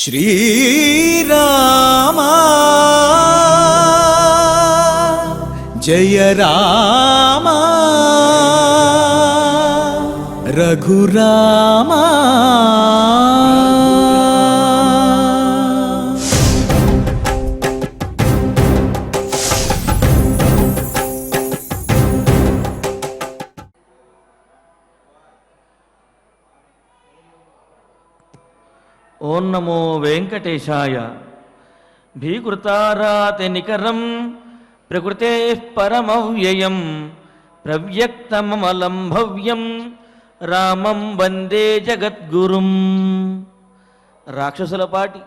శ్రీరామా జయ రామా రఘురామా ఓం నమో వెంకటేశాయ. భీకృతారాతి నికరం ప్రకృతే పరమవ్యయం ప్రవ్యక్తమమలం భవ్యం రామం వందే జగద్గురుం. రాక్షసులపాటి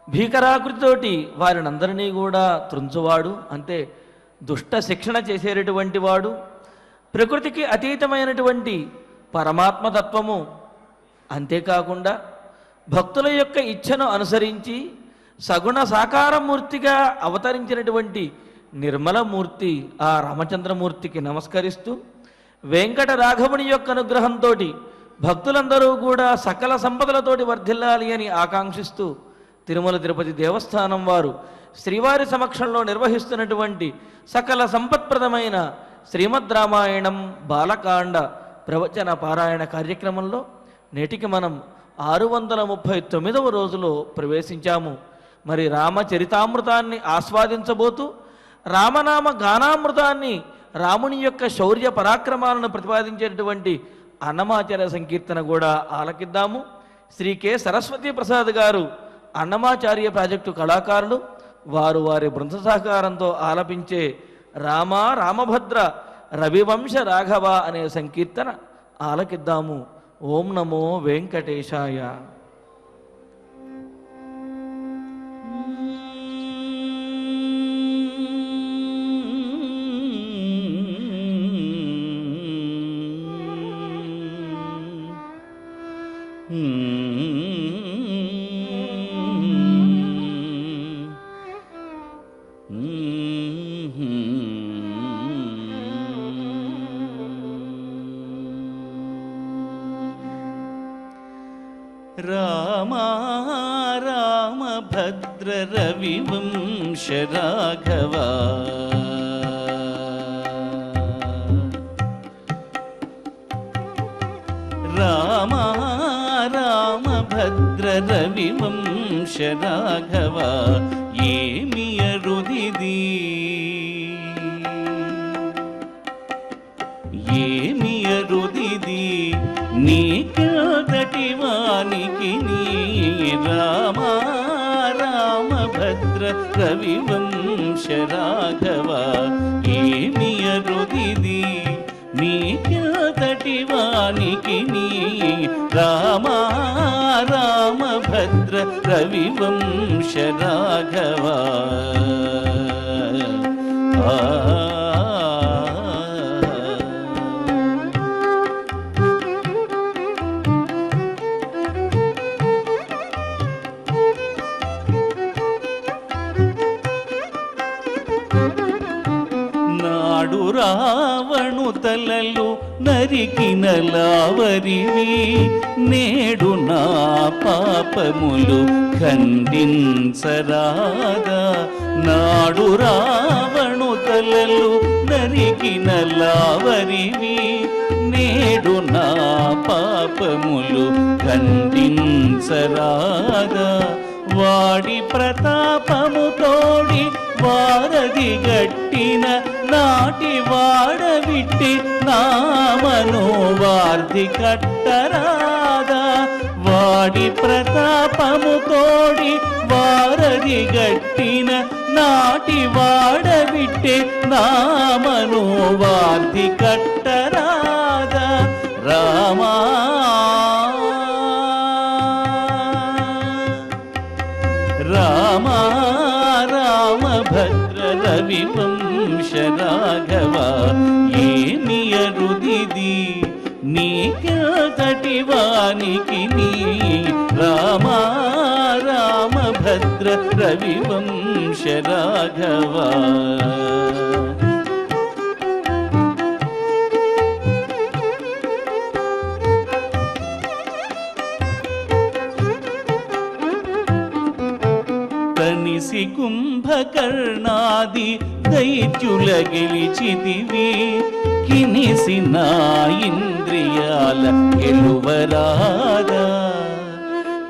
భీకరాకృతితోటి వారినందరినీ కూడా త్రుంచువాడు, అంటే దుష్ట శిక్షణ చేసేటటువంటి వాడు, ప్రకృతికి అతీతమైనటువంటి పరమాత్మతత్వము, అంతేకాకుండా భక్తుల యొక్క ఇచ్ఛను అనుసరించి సగుణ సాకారమూర్తిగా అవతరించినటువంటి నిర్మలమూర్తి ఆ రామచంద్రమూర్తికి నమస్కరిస్తూ, వెంకట రాఘవుని యొక్క అనుగ్రహంతో భక్తులందరూ కూడా సకల సంపదలతోటి వర్ధిల్లాలి అని ఆకాంక్షిస్తూ తిరుమల తిరుపతి దేవస్థానం వారు శ్రీవారి సమక్షంలో నిర్వహిస్తున్నటువంటి సకల సంపత్ప్రదమైన శ్రీమద్ రామాయణం బాలకాండ ప్రవచన పారాయణ కార్యక్రమంలో నేటికి మనం 639వ రోజులో ప్రవేశించాము. మరి రామచరితామృతాన్ని ఆస్వాదించబోతూ రామనామ గానామృతాన్ని, రాముని యొక్క శౌర్య పరాక్రమాలను ప్రతిపాదించేటటువంటి అన్నమాచార్య సంకీర్తన కూడా ఆలకిద్దాము. శ్రీ కె సరస్వతీ ప్రసాద్ గారు అన్నమాచార్య ప్రాజెక్టు కళాకారులు, వారు వారి బృంద సహకారంతో ఆలపించే రామ రామభద్ర రవివంశ రాఘవ అనే సంకీర్తన ఆలకిద్దాము. ఓం నమో వెంకటేశాయ. రామ రామభద్ర రవివంశ రాఘవ రామ రామభద్ర రవివంశ రాఘవ ఏమి అరుదిది ఏమి అరుదిది నీకదటి వానికి నీ రామ రామభద్ర రవివంశ రాఘవ ఏమి అరుదిది నీకదటి వానికి నీ రామ రామభద్ర రవివంశ రాఘవ రావణు తలలు నరికిన లావరివి నేడు నా పాపములు ఖండించరాదా. నాడు రావణు తలలు నరికిన లావరివి నేడు నా పాపములు ఖండించరాదా. వాడి ప్రతాపము తోడి వారధి గట్టిన నాటి వాడవిట్టి నామను వార్ధి కట్టరాదా. వాడి ప్రతాపము తోడి వారధి గట్టిన నాటి వాడవిట్టి నామను వార్ధి కట్టరాదా. రామా రామ రామభద్ర రవివంశ రాఘవ ఏమి అరుదిది నీకదటి వానికి నీ రామ రామభద్ర రవివంశ రాఘవ. కుంభకర్ణాది దైత్యుల గెలిచితివి కినిసిన ఇంద్రియాల గెలువరాదా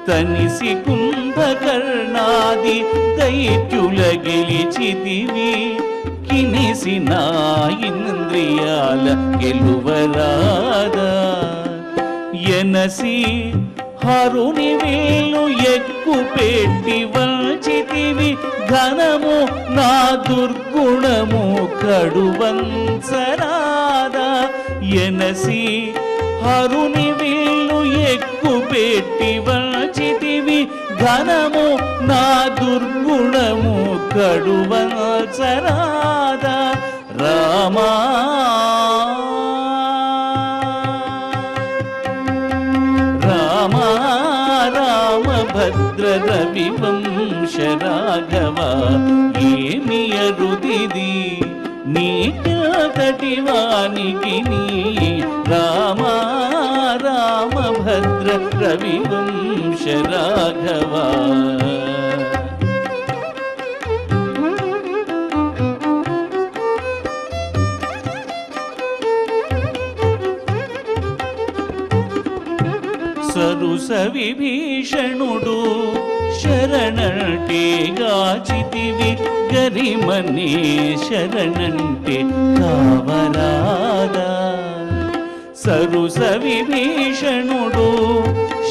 తనిసి కుంభకర్ణాది దైత్యుల గెలిచితివి కినిసిన ఇంద్రియాల గెలువరాదా ఎనసి హరుని వేలు ఎక్కు పెట్టి వంచితివి ఘనము నా దుర్గుణము కడువంచరాదా ఎనసి హరుని వేలు ఎక్కు పెట్టి వంచితివి ఘనము నా దుర్గుణము కడువంచరాదా రామా భద్ర రవి వంశ రాఘవ ఏమి అరుదిది నీకటి వానికి నీ రామ రామ భద్ర రవి వంశ రాఘవ సరుస విభీషణుడు శరణంటే గాచితివి గరిమనే శరణంటే కావరాదా సరుస విభీషణుడు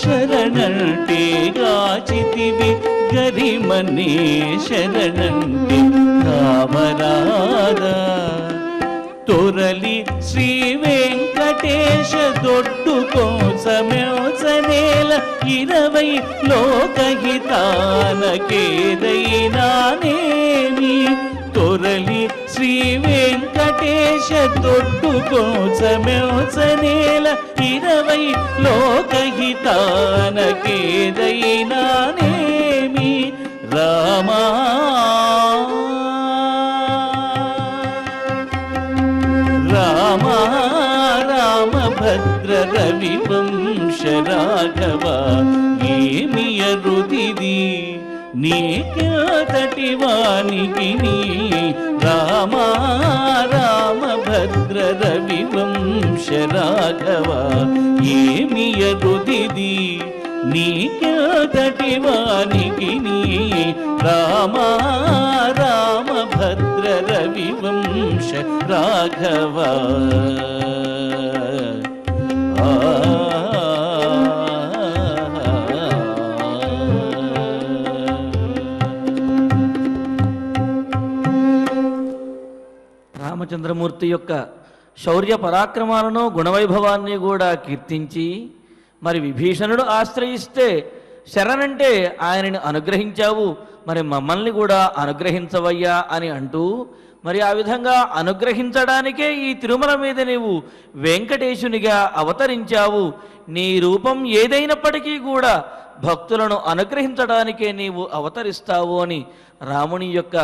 శరణంటే గాచితివి గరిమనే శరణంటే కావరాదా తొరలి శ్రీ వెంకటేశ దొడ్డు కోసమేల 20 లోకహితానకేదైనానేమి తొరలి శ్రీ వెంకటేశ దొడ్డు కోసమేల 20 లోకహితానకేదైనానేమి రామా రామ రామ భద్ర రవి వంశ రాఘవ ఏమి అరుదిది నీకటి వానికి నీ రామ రామ భద్ర రవి వంశ రాఘవ ఏమి అరుదిది నీకటి వానికి నీ రామ రామ భద్ర రవి వంశ రాఘవ రామచంద్రమూర్తి యొక్క శౌర్య పరాక్రమాలను గుణవైభవాన్ని కూడా కీర్తించి మరి విభీషణుడు ఆశ్రయిస్తే శరణంటే ఆయనని అనుగ్రహించావు మరి మమ్మల్ని కూడా అనుగ్రహించవయ్యా అని అంటూ మరి ఆ విధంగా అనుగ్రహించడానికే ఈ తిరుమల మీద నీవు వెంకటేశునిగా అవతరించావు నీ రూపం ఏదైనప్పటికీ కూడా భక్తులను అనుగ్రహించడానికే నీవు అవతరిస్తావు అని రాముని యొక్క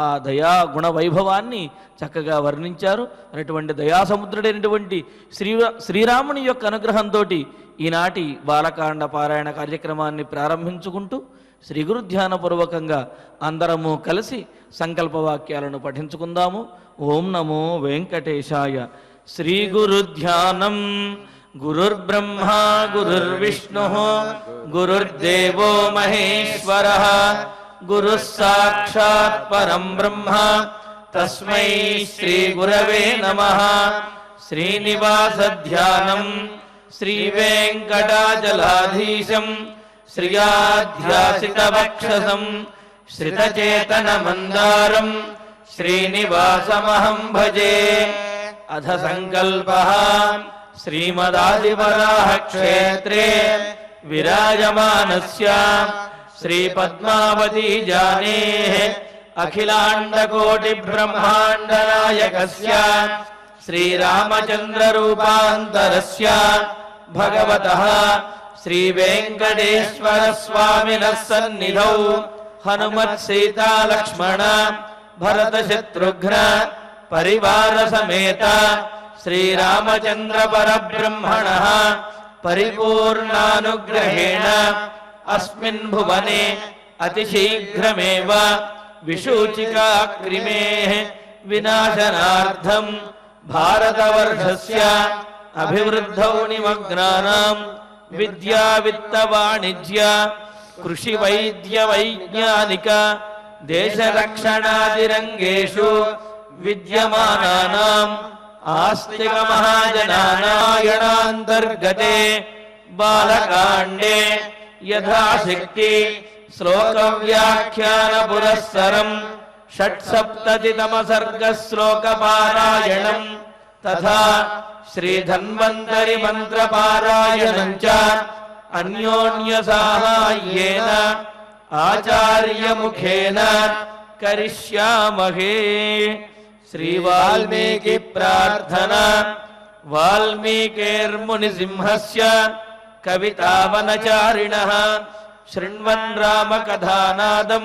ఆ దయా గుణ వైభవాన్ని చక్కగా వర్ణించారు. అటువంటి దయాసముద్రుడైనటువంటి శ్రీరాముని యొక్క అనుగ్రహంతో ఈనాటి బాలకాండ పారాయణ కార్యక్రమాన్ని ప్రారంభించుకుంటూ శ్రీ గురు ధ్యానపూర్వకంగా అందరము కలిసి సంకల్పవాక్యాలను పఠించుకుందాము. ఓం నమో వెంకటేశాయ. శ్రీ గురు ధ్యానం. గురుర్బ్రహ్మా గురుర్విష్ణుః గురుర్దేవో మహేశ్వరః గురుః సాక్షాత్ పరం బ్రహ్మ తస్మై శ్రీ గురవే నమః. శ్రీనివాస ధ్యానం. శ్రీ వెంకటాచలాధీశం శ్రియాధ్యాసిత వక్షసం శ్రితచేతన మందారం శ్రీనివాసమహం భజే. అథ సంకల్పః. శ్రీమదాదివరాహ క్షేత్రే విరాజమానస్య శ్రీ పద్మావతీ జానేః అఖిలాండకోటి బ్రహ్మాండ నాయకస్య శ్రీరామచంద్ర రూపాంతరస్య భగవతః శ్రీ వెంకటేశ్వర స్వామినః సన్నిధౌ హనుమత్ సీతా లక్ష్మణ భరత శత్రుఘ్న పరివార సమేత శ్రీరామచంద్ర పరబ్రహ్మణః పరిపూర్ణానుగ్రహేణ అస్మిన్ భువనే అతిశీఘ్రమేవ విశూచికా క్రిమేః వినాశనార్థం భారతవర్షస్య అభివృద్ధౌ నిమగ్నానాం విద్యా విత్త వాణిజ్య కృషి వైద్య వైజ్ఞానిక దేశరక్షణాదిరంగేషు విద్యమానానాం ఆస్తిక మహాజనానాయణాంతర్గతే బాలకాండే యథాశక్తి శ్లోక వ్యాఖ్యాన పురస్సరం షట్సప్తతితమ సర్గ శ్లోక పారాయణం తథా శ్రీధన్వంతరి మంత్ర పారాయణం చ అన్యోన్య సాహాయ్యేన ఆచార్య ముఖేన కరిష్యామహే. శ్రీ వాల్మీకి ప్రార్థన. వాల్మీకేర్మునిసింహస్య కవితావనచారిణః శృణ్వన్ రామకథానాదం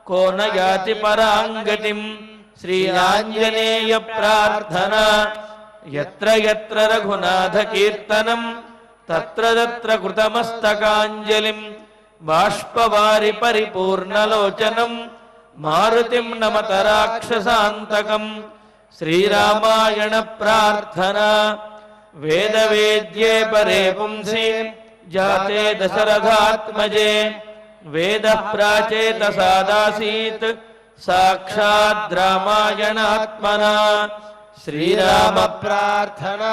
కో న యాతి పరాంగతిం. శ్రీ ఆంజనేయ ప్రార్థన. యత్ర యత్ర రఘునాథ కీర్తనం తత్ర తత్ర కృతమస్తకాంజలిం బాష్పవారి పరిపూర్ణలోచనం మారుతిం నమత రాక్షసాంతకం. శ్రీరామాయణ ప్రార్థన. వేదవేద్యే పరే పుంసి జాతే దశరథాత్మజే వేద ప్రాచేతసాదాసీత్ సాక్షాద్ రామాయణాత్మనా. శ్రీరామ ప్రార్థన.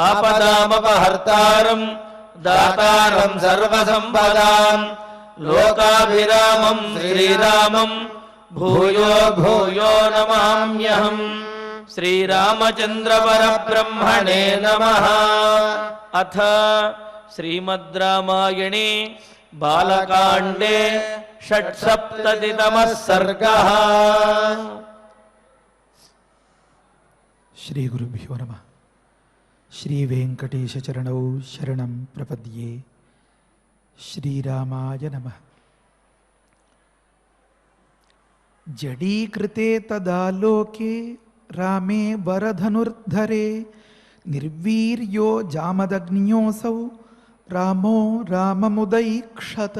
ఆపదామపహర్తారం దాతారం సర్వసంపదాం లోకాభిరామం శ్రీరామం భూయో భూయో నమామ్యహం. శ్రీరామచంద్ర పరబ్రహ్మణే నమః. అథ శ్రీమద్ రామాయణే బాలకాండే షట్సప్తతితమః సర్గః. శ్రీ గురుభ్యో నమః. శ్రీ వెంకటేశ చరణౌ శరణం ప్రపద్యే. శ్రీరామాయ నమః. జడీకృతే తదా లోకే రామే వరధనుర్ధరే నిర్వీర్యో జామదగ్న్యోసౌ రామో రామముదైక్షత.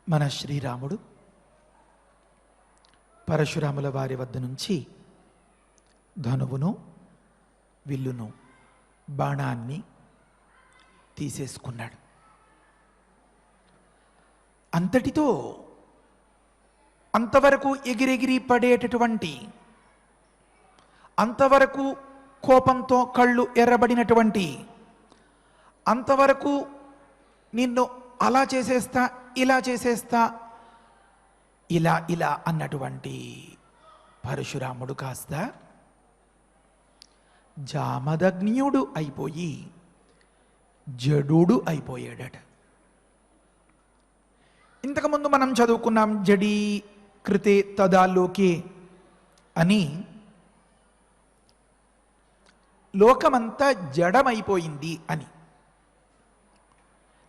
మన శ్రీరాముడు పరశురాముల వారి వద్ద నుంచి ధనువును విల్లును బాణాన్ని తీసేసుకున్నాడు. అంతటితో అంతవరకు ఎగిరెగిరి పడేటటువంటి, అంతవరకు కోపంతో కళ్ళు ఎర్రబడినటువంటి, అంతవరకు నిన్ను అలా చేసేస్తా ఇలా చేసేస్తా ఇలా ఇలా అన్నటువంటి పరశురాముడు కాస్త జామదగ్న్యుడు అయిపోయి జడుడు అయిపోయాడట. ఇంతకుముందు మనం చదువుకున్నాం జడీ కృతే తదా లోకే అని. లోకమంతా జడమైపోయింది అని.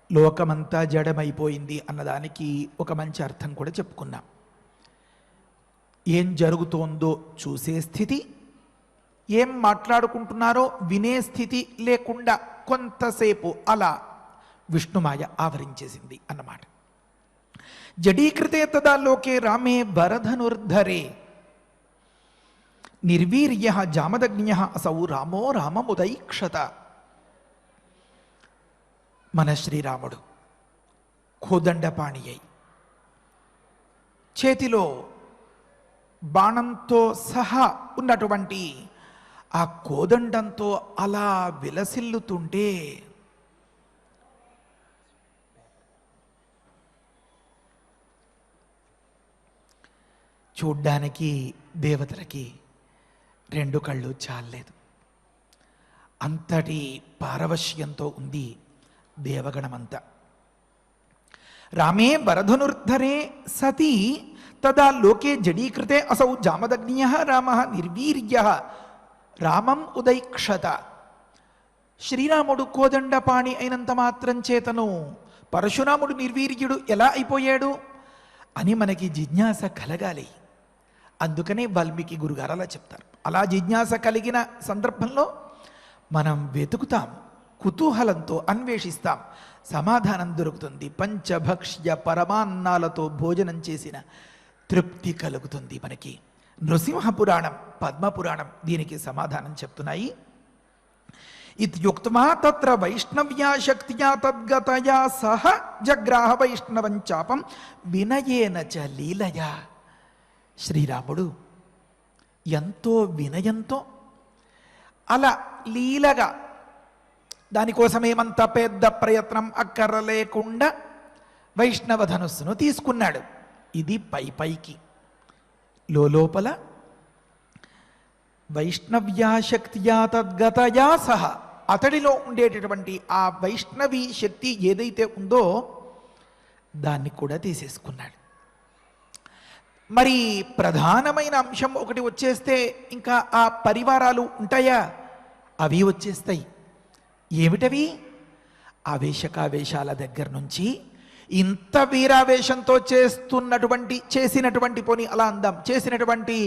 లోకమంతా జడమైపోయింది అన్నదానికి ఒక మంచి అర్థం కూడా చెప్పుకున్నాం. ఏం జరుగుతోందో చూసే స్థితి, ఏం మాట్లాడుకుంటున్నారో వినే స్థితి లేకుండా కొంతసేపు అలా విష్ణుమాయ ఆవరించేసింది అన్నమాట. జడీకృతే తదా లోకే రామే వరధనుర్ధరే నిర్వీర్య జామదగ్న్య అసౌ రామో రామముదైక్షత. మన శ్రీరాముడు కోదండపాణి అయి చేతిలో బాణంతో సహా ఉన్నటువంటి ఆ కోదండంతో అలా విలసిల్లుతుంటే చూడ్డానికి దేవతలకి రెండు కళ్ళు చాలలేదు. అంతటి పారవశ్యంతో ఉంది దేవగణమంతా. రామే వరధనుర్ధరే సతీ తదా లోకే జడీకృతే అసౌ జామదగ్న్య రామ నిర్వీర్య రామం ఉదైక్షత. శ్రీరాముడు కోదండపాణి అయినంత మాత్రం చేతను పరశురాముడు నిర్వీర్యుడు ఎలా అయిపోయాడు అని మనకి జిజ్ఞాస కలగాలి. అందుకనే వాల్మీకి గురుగారు అలా చెప్తారు. అలా జిజ్ఞాస కలిగిన సందర్భంలో మనం వెతుకుతాం, కుతూహలంతో అన్వేషిస్తాం. సమాధానం దొరుకుతుంది. పంచభక్ష్య పరమాన్నాలతో భోజనం చేసిన తృప్తి కలుగుతుంది మనకి. నృసింహపురాణం, పద్మపురాణం దీనికి సమాధానం చెప్తున్నాయి. ఇత్యుక్త్వా తత్ర వైష్ణవ్యా శక్త్యా తద్గతయా సహ జగ్రాహ వైష్ణవం చాపం వినయేన చ లీలయా. శ్రీరాముడు ఎంతో వినయంతో అలా లీలగా, దానికోసమేమంత పెద్ద ప్రయత్నం అక్కర్లేకుండా వైష్ణవ ధనుస్సును తీసుకున్నాడు. ఇది పైకి. లోపల వైష్ణవ్యా శక్త్యా తద్గతయా సహ, అతడిలో ఉండేటటువంటి ఆ వైష్ణవీ శక్తి ఏదైతే ఉందో దాన్ని కూడా తీసేసుకున్నాడు. మరి ప్రధానమైన అంశం ఒకటి వచ్చేస్తే ఇంకా ఆ పరివారాలు ఉంటాయా? అవి వచ్చేస్తాయి. ఏమిటవి? ఆవేశకావేశాల దగ్గర నుంచి ఇంత వీరావేశంతో చేసినటువంటి పోనీ అలా అందాం, చేసినటువంటి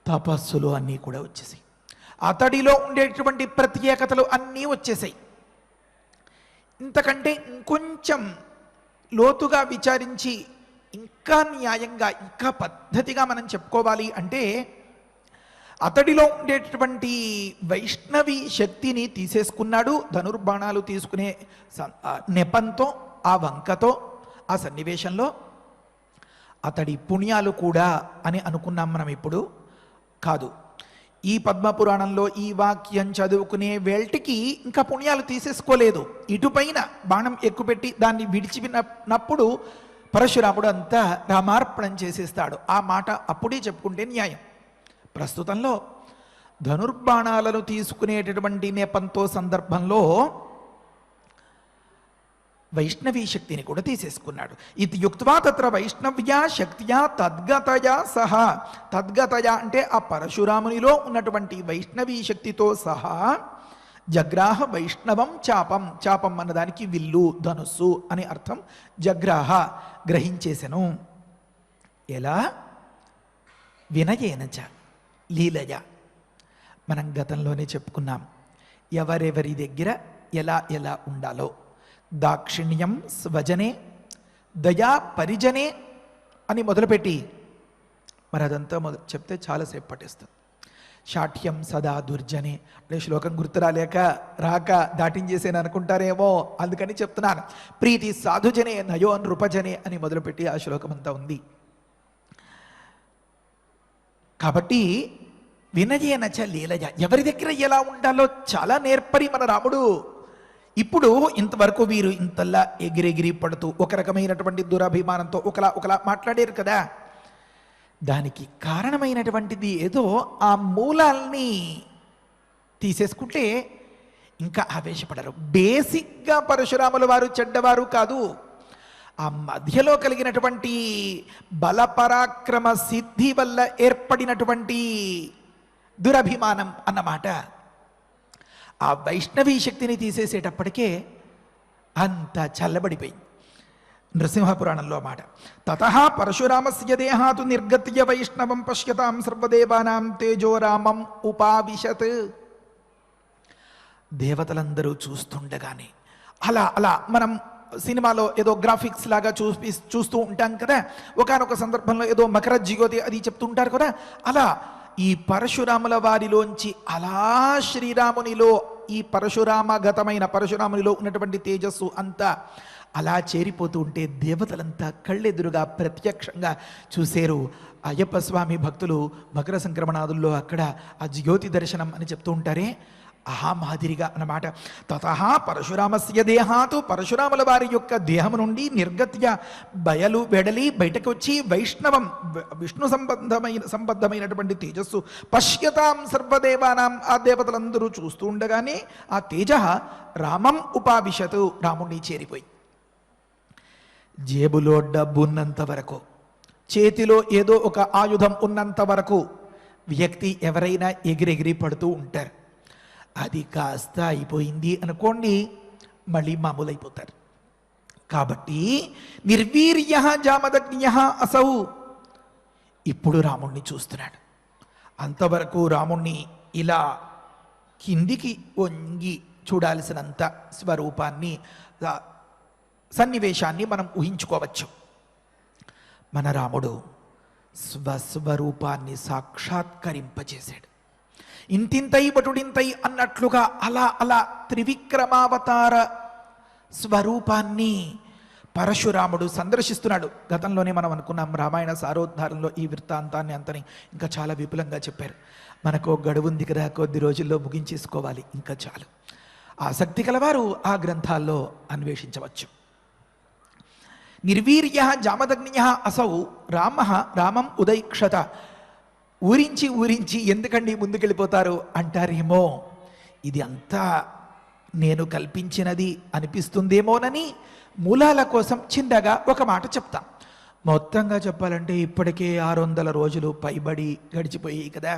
తపస్సులు అన్నీ కూడా వచ్చేసాయి. అతడిలో ఉండేటువంటి ప్రత్యేకతలు అన్నీ వచ్చేసాయి. ఇంతకంటే ఇంకొంచెం లోతుగా విచారించి ఇంకా న్యాయంగా, ఇంకా పద్ధతిగా మనం చెప్పుకోవాలి అంటే, అతడిలో ఉండేటటువంటి వైష్ణవి శక్తిని తీసేసుకున్నాడు. ధనుర్బాణాలు తీసుకునే నెపంతో, ఆ వంకతో, ఆ సన్నివేశంలో అతడి పుణ్యాలు కూడా అని అనుకున్నాం మనం. ఇప్పుడు కాదు, ఈ పద్మపురాణంలో ఈ వాక్యం చదువుకునే వేల్టికి ఇంకా పుణ్యాలు తీసేసుకోలేదు. ఇటుపైన బాణం ఎక్కుపెట్టి దాన్ని విడిచినప్పుడు పరశురాముడు అంతా రామార్పణం చేసేస్తాడు. ఆ మాట అప్పుడే చెప్పుకుంటే న్యాయం. ప్రస్తుతంలో ధనుర్బాణాలను తీసుకునేటటువంటి నేపంతో సందర్భంలో వైష్ణవీ శక్తిని కూడా తీసేసుకున్నాడు. ఇది యుక్త్వా తత్ర వైష్ణవ్యా శక్త్యా తద్గతయా సహా, తద్గతయా అంటే ఆ పరశురామునిలో ఉన్నటువంటి వైష్ణవీ శక్తితో సహా జగ్రాహ వైష్ణవం చాపం, చాపం అన్నదానికి విల్లు, ధనుస్సు అని అర్థం. జగ్రాహ గ్రహించేసెను. ఎలా? వినయేనచ లీలయ. మనం గతంలోనే చెప్పుకున్నాం ఎవరెవరి దగ్గర ఎలా ఎలా ఉండాలో. దాక్షిణ్యం స్వజనే, దయా పరిజనే అని మొదలుపెట్టి మరి అదంతా చెప్తే చాలాసేపు పట్టేస్తుంది. శాఠ్యం సదా దుర్జనే అంటే శ్లోకం గుర్తురాలేక రాక దాటించేసేని అనుకుంటారేమో, అందుకని చెప్తున్నాను. ప్రీతి సాధుజనే నయో నృపజనే అని మొదలుపెట్టి ఆ శ్లోకం అంతా ఉంది. కాబట్టి వినయేనచ లీలయ, ఎవరి దగ్గర ఎలా ఉండాలో చాలా నేర్పరి మన రాముడు. ఇప్పుడు ఇంతవరకు వీరు ఇంతల్లా ఎగిరెగిరి పడుతూ ఒక రకమైనటువంటి దురభిమానంతో ఒకలా మాట్లాడారు కదా, దానికి కారణమైనటువంటిది ఏదో ఆ మూలాల్ని తీసేసుకుంటే ఇంకా ఆవేశపడరు. బేసిక్గా పరశురాముల వారు చెడ్డవారు కాదు. ఆ మధ్యలో కలిగినటువంటి బలపరాక్రమ సిద్ధి వల్ల ఏర్పడినటువంటి దురభిమానం అన్నమాట. ఆ వైష్ణవీ శక్తిని తీసేసేటప్పటికే అంత చల్లబడిపోయింది. నృసింహపురాణంలో మాట, తతః పరశురామస్య దేహాతు నిర్గత్య వైష్ణవం పశ్యతాం సర్వదేవానాం తేజోరామం ఉపావిశత్. దేవతలందరూ చూస్తుండగానే అలా మనం సినిమాలో ఏదో గ్రాఫిక్స్ లాగా చూస్తూ ఉంటాం కదా, ఒకానొక సందర్భంలో ఏదో మకర జ్యోతి అది చెప్తుంటారు కదా, అలా ఈ పరశురాముల వారిలోంచి అలా శ్రీరామునిలో ఈ పరశురామగతమైన పరశురామునిలో ఉన్నటువంటి తేజస్సు అంతా అలా చేరిపోతూ ఉంటే దేవతలంతా కళ్ళెదురుగా ప్రత్యక్షంగా చూశారు. అయ్యప్ప స్వామి భక్తులు మకర సంక్రమణాదుల్లో అక్కడ ఆ జ్యోతి దర్శనం అని చెప్తూ ఉంటారే, ఆ మాదిరిగా అన్నమాట. తతః పరశురామస్య దేహాతు, పరశురాముల వారి యొక్క దేహము నుండి నిర్గత్య బయలు వెడలి బయటకు వచ్చి వైష్ణవం విష్ణు సంబద్ధమైనటువంటి తేజస్సు పశ్యతాం సర్వదేవానాం, ఆ దేవతలందరూ చూస్తూ ఉండగానే ఆ తేజ రామం ఉపావిశతు, రాముణ్ణి చేరిపోయి. జేబులో డబ్బు ఉన్నంత వరకు, చేతిలో ఏదో ఒక ఆయుధం ఉన్నంత వరకు వ్యక్తి ఎవరైనా ఎగిరెగిరి పడుతూ ఉంటారు. అది కాస్త అయిపోయింది అనుకోండి, మళ్ళీ మామూలైపోతారు. కాబట్టి నిర్వీర్య జామదగ్న్య అసౌ, ఇప్పుడు రాముణ్ణి చూస్తున్నాడు. అంతవరకు రాముణ్ణి ఇలా కిందికి వంగి చూడాల్సినంత స్వరూపాన్ని సన్నివేశాన్ని మనం ఊహించుకోవచ్చు. మన రాముడు స్వస్వరూపాన్ని సాక్షాత్కరింపజేశాడు. ఇంతింతై బటుడింతై అన్నట్లుగా అలా అలా త్రివిక్రమావతార స్వరూపాన్ని పరశురాముడు సందర్శిస్తున్నాడు. గతంలోనే మనం అనుకున్నాం, రామాయణ సారోద్ధారంలో ఈ వృత్తాంతాన్ని అంతని ఇంకా చాలా విపులంగా చెప్పారు. మనకు గడువు ఉంది కదా, కొద్ది రోజుల్లో ముగించేసుకోవాలి, ఇంకా చాలు. ఆసక్తి కలవారు ఆ గ్రంథాల్లో అన్వేషించవచ్చు. నిర్వీర్య జామదగ్నియ అసౌ రామం ఉదైక్షత. ఊరించి ఊరించి ఎందుకండి ముందుకెళ్ళిపోతారు అంటారేమో, ఇది అంతా నేను కల్పించినది అనిపిస్తుందేమోనని మూలాల కోసం చిన్నగా ఒక మాట చెప్తాం. మొత్తంగా చెప్పాలంటే ఇప్పటికే 600 రోజులు పైబడి గడిచిపోయాయి కదా.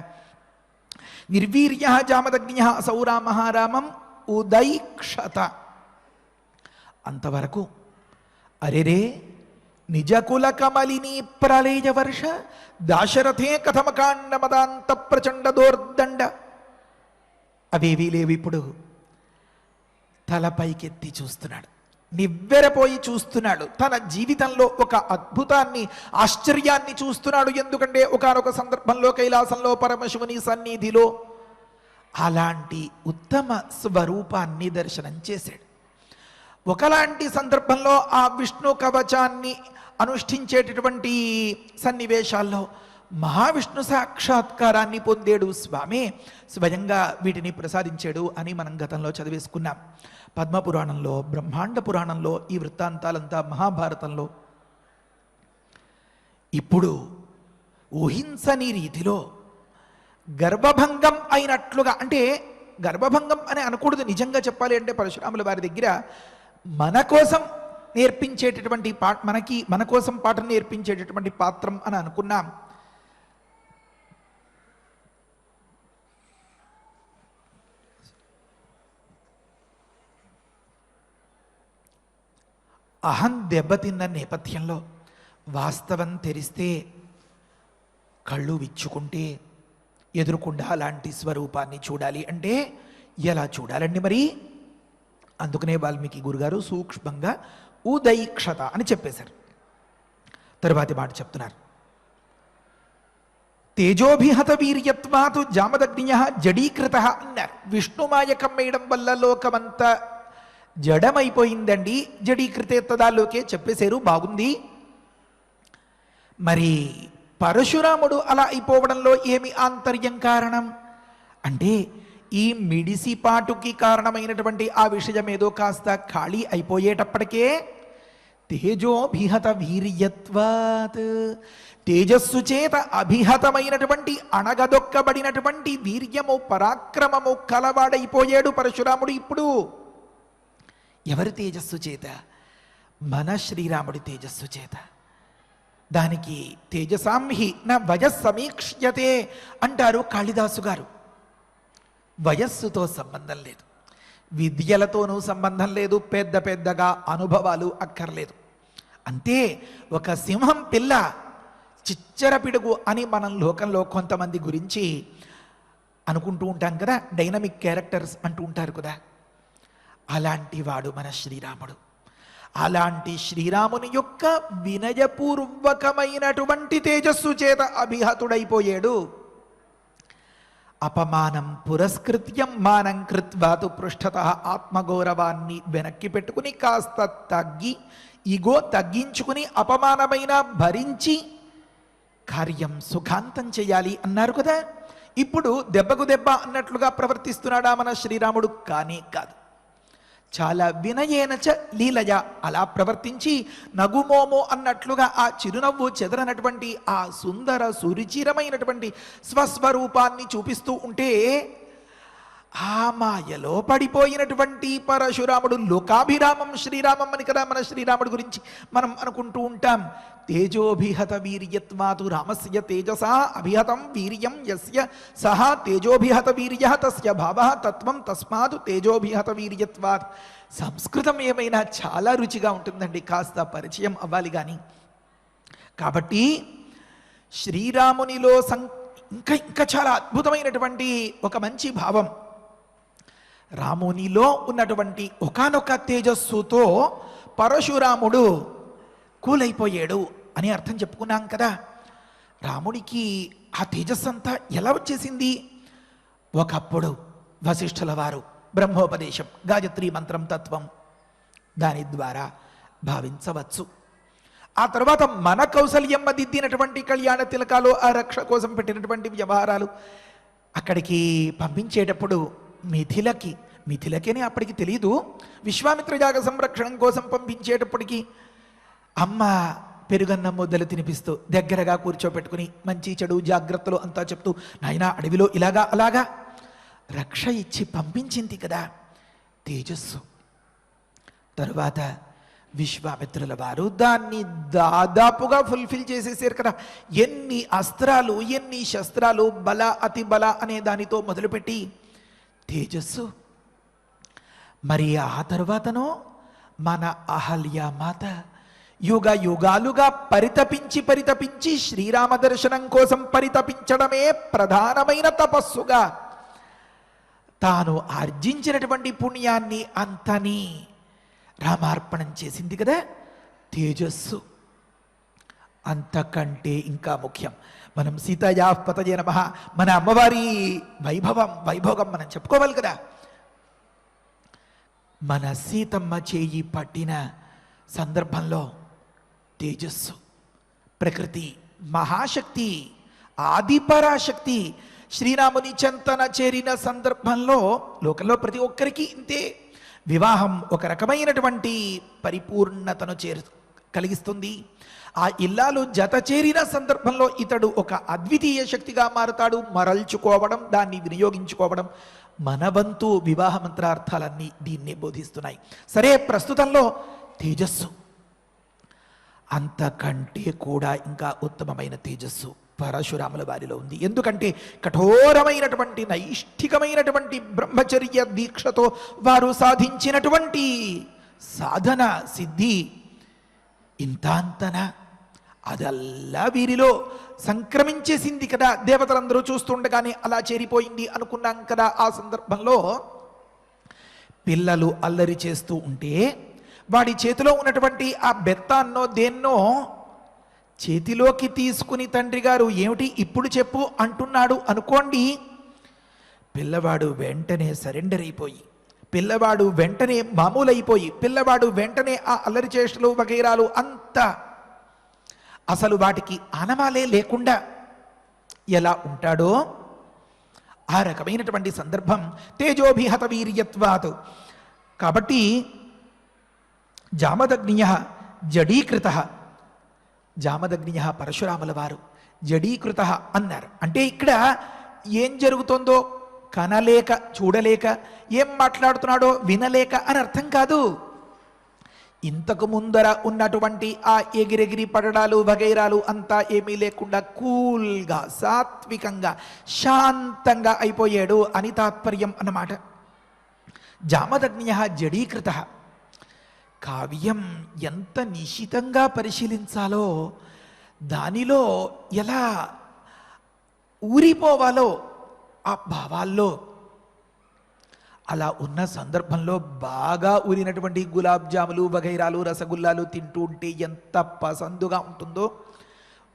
నిర్వీర్య జామదగ్నియ అసౌ రామం ఉదైక్షత. అంతవరకు అరెరే నిజకుల కమలిని ప్రళయ వర్ష దాశరథే కథమకాండ మదాంత ప్రచండ దోర్దండ. అవేవీ లేవు. ఇప్పుడు తలపైకెత్తి చూస్తున్నాడు, నివ్వెరపోయి చూస్తున్నాడు. తన జీవితంలో ఒక అద్భుతాన్ని, ఆశ్చర్యాన్ని చూస్తున్నాడు. ఎందుకంటే ఒకానొక సందర్భంలో కైలాసంలో పరమశివుని సన్నిధిలో అలాంటి ఉత్తమ స్వరూపాన్ని దర్శనం చేశాడు. ఒకలాంటి సందర్భంలో ఆ విష్ణు కవచాన్ని అనుష్ఠించేటటువంటి సన్నివేశాల్లో మహావిష్ణు సాక్షాత్కారాన్ని పొందేడు స్వామి, స్వయంగా వీటిని ప్రసాదించాడు అని మనం గతంలో చదివేసుకున్నాం. పద్మపురాణంలో, బ్రహ్మాండ పురాణంలో ఈ వృత్తాంతాలంతా, మహాభారతంలో. ఇప్పుడు ఊహించని రీతిలో గర్భభంగం అయినట్లుగా, అంటే గర్భభంగం అని అనకూడదు, నిజంగా చెప్పాలి అంటే పరశురాముల వారి దగ్గర మన కోసం నేర్పించేటటువంటి మన కోసం పాఠం నేర్పించేటటువంటి పాత్రం అని అనుకున్నాం. అహం దెబ్బతిన్న నేపథ్యంలో వాస్తవం తెరిస్తే, కళ్ళు విచ్చుకుంటే ఎదురుకుండా అలాంటి స్వరూపాన్ని చూడాలి అంటే ఎలా చూడాలండి మరి? అందుకనే వాల్మీకి గురుగారు సూక్ష్మంగా ఉదైక్షత అని చెప్పేశారు. తరువాతి మాట చెప్తున్నారు. తేజోభిహత వీర్యత్వాతు జామదగ్నియ జడీకృత అన్నారు. విష్ణుమాయ కమ్మేయడం వల్ల లోకమంతా జడమైపోయిందండి. జడీకృతే తదాలోకే చెప్పేశారు, బాగుంది. మరి పరశురాముడు అలా అయిపోవడంలో ఏమి ఆంతర్యం కారణం అంటే, ఈ మిడిసిపాటుకి కారణమైనటువంటి ఆ విషయం ఏదో కాస్త ఖాళీ అయిపోయేటప్పటికే తేజోభిహత వీర్యత్వాత్, తేజస్సు చేత అభిహతమైనటువంటి అణగదొక్కబడినటువంటి వీర్యము, పరాక్రమము కలవాడైపోయాడు పరశురాముడు. ఇప్పుడు ఎవరి తేజస్సు చేత? మన శ్రీరాముడి తేజస్సు చేత. దానికి తేజసాంహి నా వయస్సమీక్ష్యతే అంటారు కాళిదాసు గారు. వయస్సుతో సంబంధం లేదు, విద్యలతోనూ సంబంధం లేదు, పెద్ద పెద్దగా అనుభవాలు అక్కర్లేదు. అంతే. ఒక సింహం పిల్ల, చిచ్చర పిడుగు అని మనం లోకంలో కొంతమంది గురించి అనుకుంటూ ఉంటాం కదా, డైనమిక్ క్యారెక్టర్స్ అంటూ ఉంటారు కదా. అలాంటి వాడు మన శ్రీరాముడు. అలాంటి శ్రీరాముని యొక్క వినయపూర్వకమైనటువంటి తేజస్సు చేత అభిహతుడైపోయాడు. అపమానం పురస్కృత్యం మానం కృత్వాతు పృష్ఠత. ఆత్మగౌరవాన్ని వెనక్కి పెట్టుకుని కాస్త తగ్గి, ఇగో తగ్గించుకుని, అపమానమైన భరించి కార్యం సుఖాంతం చేయాలి అన్నారు కదా. ఇప్పుడు దెబ్బకు దెబ్బ అన్నట్లుగా ప్రవర్తిస్తున్నాడా మన శ్రీరాముడు? కానీ కాదు. చాలా వినయేనచ లీలయ అలా ప్రవర్తించి నగుమోమో అన్నట్లుగా ఆ చిరునవ్వు చెదరనటువంటి ఆ సుందర సురుచిరమైనటువంటి స్వస్వరూపాన్ని చూపిస్తూ ఉంటే ఆ మాయలో పడిపోయినటువంటి పరశురాముడు లోకాభిరామం శ్రీరామం అని కదా మన శ్రీరాముడి గురించి మనం అనుకుంటూ ఉంటాం. తేజోభిహత వీర్యత్వాతు రామస్య తేజసా అభిహతం వీర్యం యస్య సహా తేజోభిహత వీర్య తస్య భావః తత్వం తస్మాత్ తేజోభిహత వీర్యత్వాత్. సంస్కృతం ఏమైనా చాలా రుచిగా ఉంటుందండి, కాస్త పరిచయం అవ్వాలి కానీ. కాబట్టి శ్రీరామునిలో ఇంకా చాలా అద్భుతమైనటువంటి ఒక మంచి భావం. రామునిలో ఉన్నటువంటి ఒకానొక తేజస్సుతో పరశురాముడు కూలైపోయాడు అని అర్థం చెప్పుకున్నాం కదా. రాముడికి ఆ తేజస్సు అంతా ఎలా వచ్చేసింది? ఒకప్పుడు వశిష్ఠుల వారు బ్రహ్మోపదేశం, గాయత్రీ మంత్రం తత్వం దాని ద్వారా భావించవచ్చు. ఆ తర్వాత మన కౌసల్యమ్మ దిద్దినటువంటి కళ్యాణ తిలకాలు, ఆ రక్ష కోసం పెట్టినటువంటి వ్యవహారాలు అక్కడికి పంపించేటప్పుడు మిథిలకేనే అప్పటికి తెలియదు, విశ్వామిత్ర యాగ సంరక్షణం కోసం పంపించేటప్పటికి అమ్మ పెరుగన్న ముద్దలు తినిపిస్తూ దగ్గరగా కూర్చోపెట్టుకుని మంచి చెడు జాగ్రత్తలు అంతా చెప్తూ, నాయనా అడవిలో ఇలాగా అలాగా రక్ష ఇచ్చి పంపించింది కదా తేజస్సు. తరువాత విశ్వామిత్రుల వారు దాన్ని దాదాపుగా ఫుల్ఫిల్ చేసేసారు కదా. ఎన్ని అస్త్రాలు, ఎన్ని శస్త్రాలు, బల అతి బల అనే దానితో మొదలుపెట్టి తేజస్సు. మరి ఆ తరువాతనో మన అహల్యామాత యుగ యుగాలుగా పరితపించి శ్రీరామ దర్శనం కోసం పరితపించడమే ప్రధానమైన తపస్సుగా తాను ఆర్జించినటువంటి పుణ్యాన్ని అంతని రామార్పణం చేసింది కదా తేజస్సు. అంతకంటే ఇంకా ముఖ్యం, మనం సీతాయా పతయే నమః మన అమ్మవారి వైభోగం మనం చెప్పుకోవాలి కదా. మన సీతమ్మ చేయి పట్టిన సందర్భంలో తేజస్సు, ప్రకృతి, మహాశక్తి, ఆదిపరాశక్తి శ్రీరాముని చెంతన చేరిన సందర్భంలో లోకంలో ప్రతి ఒక్కరికి ఇంతే. వివాహం ఒక రకమైనటువంటి పరిపూర్ణతను కలిగిస్తుంది. ఆ ఇల్లాలు జత చేరిన సందర్భంలో ఇతడు ఒక అద్వితీయ శక్తిగా మారుతాడు. మరల్చుకోవడం, దాన్ని వినియోగించుకోవడం మన వంతు. వివాహ మంత్రార్థాలన్నీ దీన్నే బోధిస్తున్నాయి. సరే, ప్రస్తుతంలో తేజస్సు అంతకంటే కూడా ఇంకా ఉత్తమమైన తేజస్సు పరశురాముల వారిలో ఉంది. ఎందుకంటే కఠోరమైనటువంటి నైష్ఠికమైనటువంటి బ్రహ్మచర్య దీక్షతో వారు సాధించినటువంటి సాధన సిద్ధి ఇంతాంతన అదల్లా వీరిలో సంక్రమించేసింది కదా. దేవతలందరూ చూస్తుండగానే అలా చేరిపోయింది అనుకున్నాం కదా. ఆ సందర్భంలో పిల్లలు అల్లరి చేస్తూ ఉంటే వాడి చేతిలో ఉన్నటువంటి ఆ బెత్తాన్నో దేన్నో చేతిలోకి తీసుకుని తండ్రి గారు ఏమిటి ఇప్పుడు చెప్పు అంటున్నాడు అనుకోండి. పిల్లవాడు వెంటనే సరెండర్ అయిపోయి, పిల్లవాడు వెంటనే మామూలైపోయి, పిల్లవాడు వెంటనే ఆ అల్లరి చేష్టలు వగైరాలు అంతా అసలు వాటికి ఆనవాలే లేకుండా ఎలా ఉంటాడో ఆ రకమైనటువంటి సందర్భం తేజోభిహత వీర్యత్వాత్. కాబట్టి జామదగ్నియ జడీకృత, జామదగ్నియ పరశురాముల వారు జడీకృత అన్నారు. అంటే ఇక్కడ ఏం జరుగుతుందో కనలేక, చూడలేక, ఏం మాట్లాడుతున్నాడో వినలేక అని అర్థం కాదు. ఇంతకు ముందర ఉన్నటువంటి ఆ ఎగిరెగిరి పడడాలు వగైరాలు అంతా ఏమీ లేకుండా కూల్గా, సాత్వికంగా, శాంతంగా అయిపోయాడు అని తాత్పర్యం అన్నమాట. జామదగ్నియ జడీకృత. కావ్యం ఎంత నిశితంగా పరిశీలించాలో, దానిలో ఎలా ఊరిపోవాలో ఆ భావాల్లో అలా ఉన్న సందర్భంలో బాగా ఊరినటువంటి గులాబ్ జాములు వగైరాలు రసగుల్లాలు తింటూ ఉంటే ఎంత పసందుగా ఉంటుందో.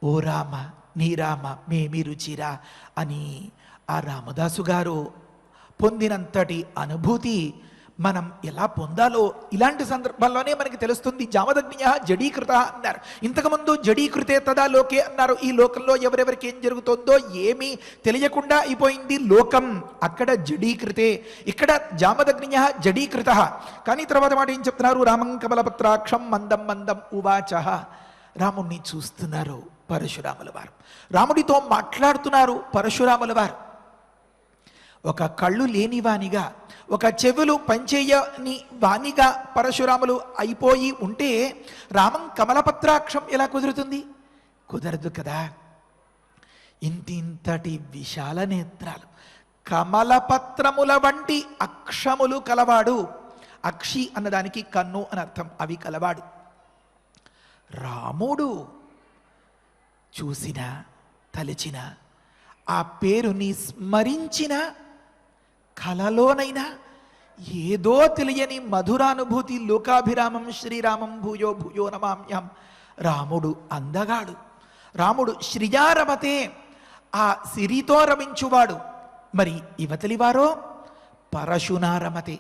ఓ రామ నీ రామ మేమి రుచిరా అని ఆ రామదాసు గారు పొందినంతటి అనుభూతి మనం ఎలా పొందాలో ఇలాంటి సందర్భాల్లోనే మనకి తెలుస్తుంది. జామదగ్నియ జడీకృత అన్నారు. ఇంతకుముందు జడీకృతే తదా లోకే అన్నారు. ఈ లోకంలో ఎవరెవరికి ఏం జరుగుతుందో ఏమీ తెలియకుండా అయిపోయింది లోకం. అక్కడ జడీకృతే, ఇక్కడ జామదగ్నియ జడీకృత. కానీ తర్వాత మాట ఏం చెప్తున్నారు? రామం కమలపత్రాక్షం మందం మందం ఉవాచ. రాముణ్ణి చూస్తున్నారు పరశురాముల వారు, రాముడితో మాట్లాడుతున్నారు పరశురాముల వారు. ఒక కళ్ళు లేని వానిగా, ఒక చెవులు పనిచేయని వానిగా పరశురాములు అయిపోయి ఉంటే రామం కమలపత్రాక్షం ఎలా కుదురుతుంది? కుదరదు కదా. ఇంతింతటి విశాల నేత్రాలు, కమలపత్రముల వంటి అక్షములు కలవాడు. అక్షి అన్నదానికి కన్ను అని అర్థం. అవి కలవాడు రాముడు. చూసిన, తలచిన, ఆ పేరుని స్మరించిన కలలోనైనా ఏదో తెలియని మధురానుభూతి. లోకాభిరామం శ్రీరామం భూయో భూయో నమామ్యం. రాముడు అందగాడు, రాముడు శ్రియారమతే, ఆ సిరితో రమించువాడు. మరి యువతలివారో పరశునారమతే.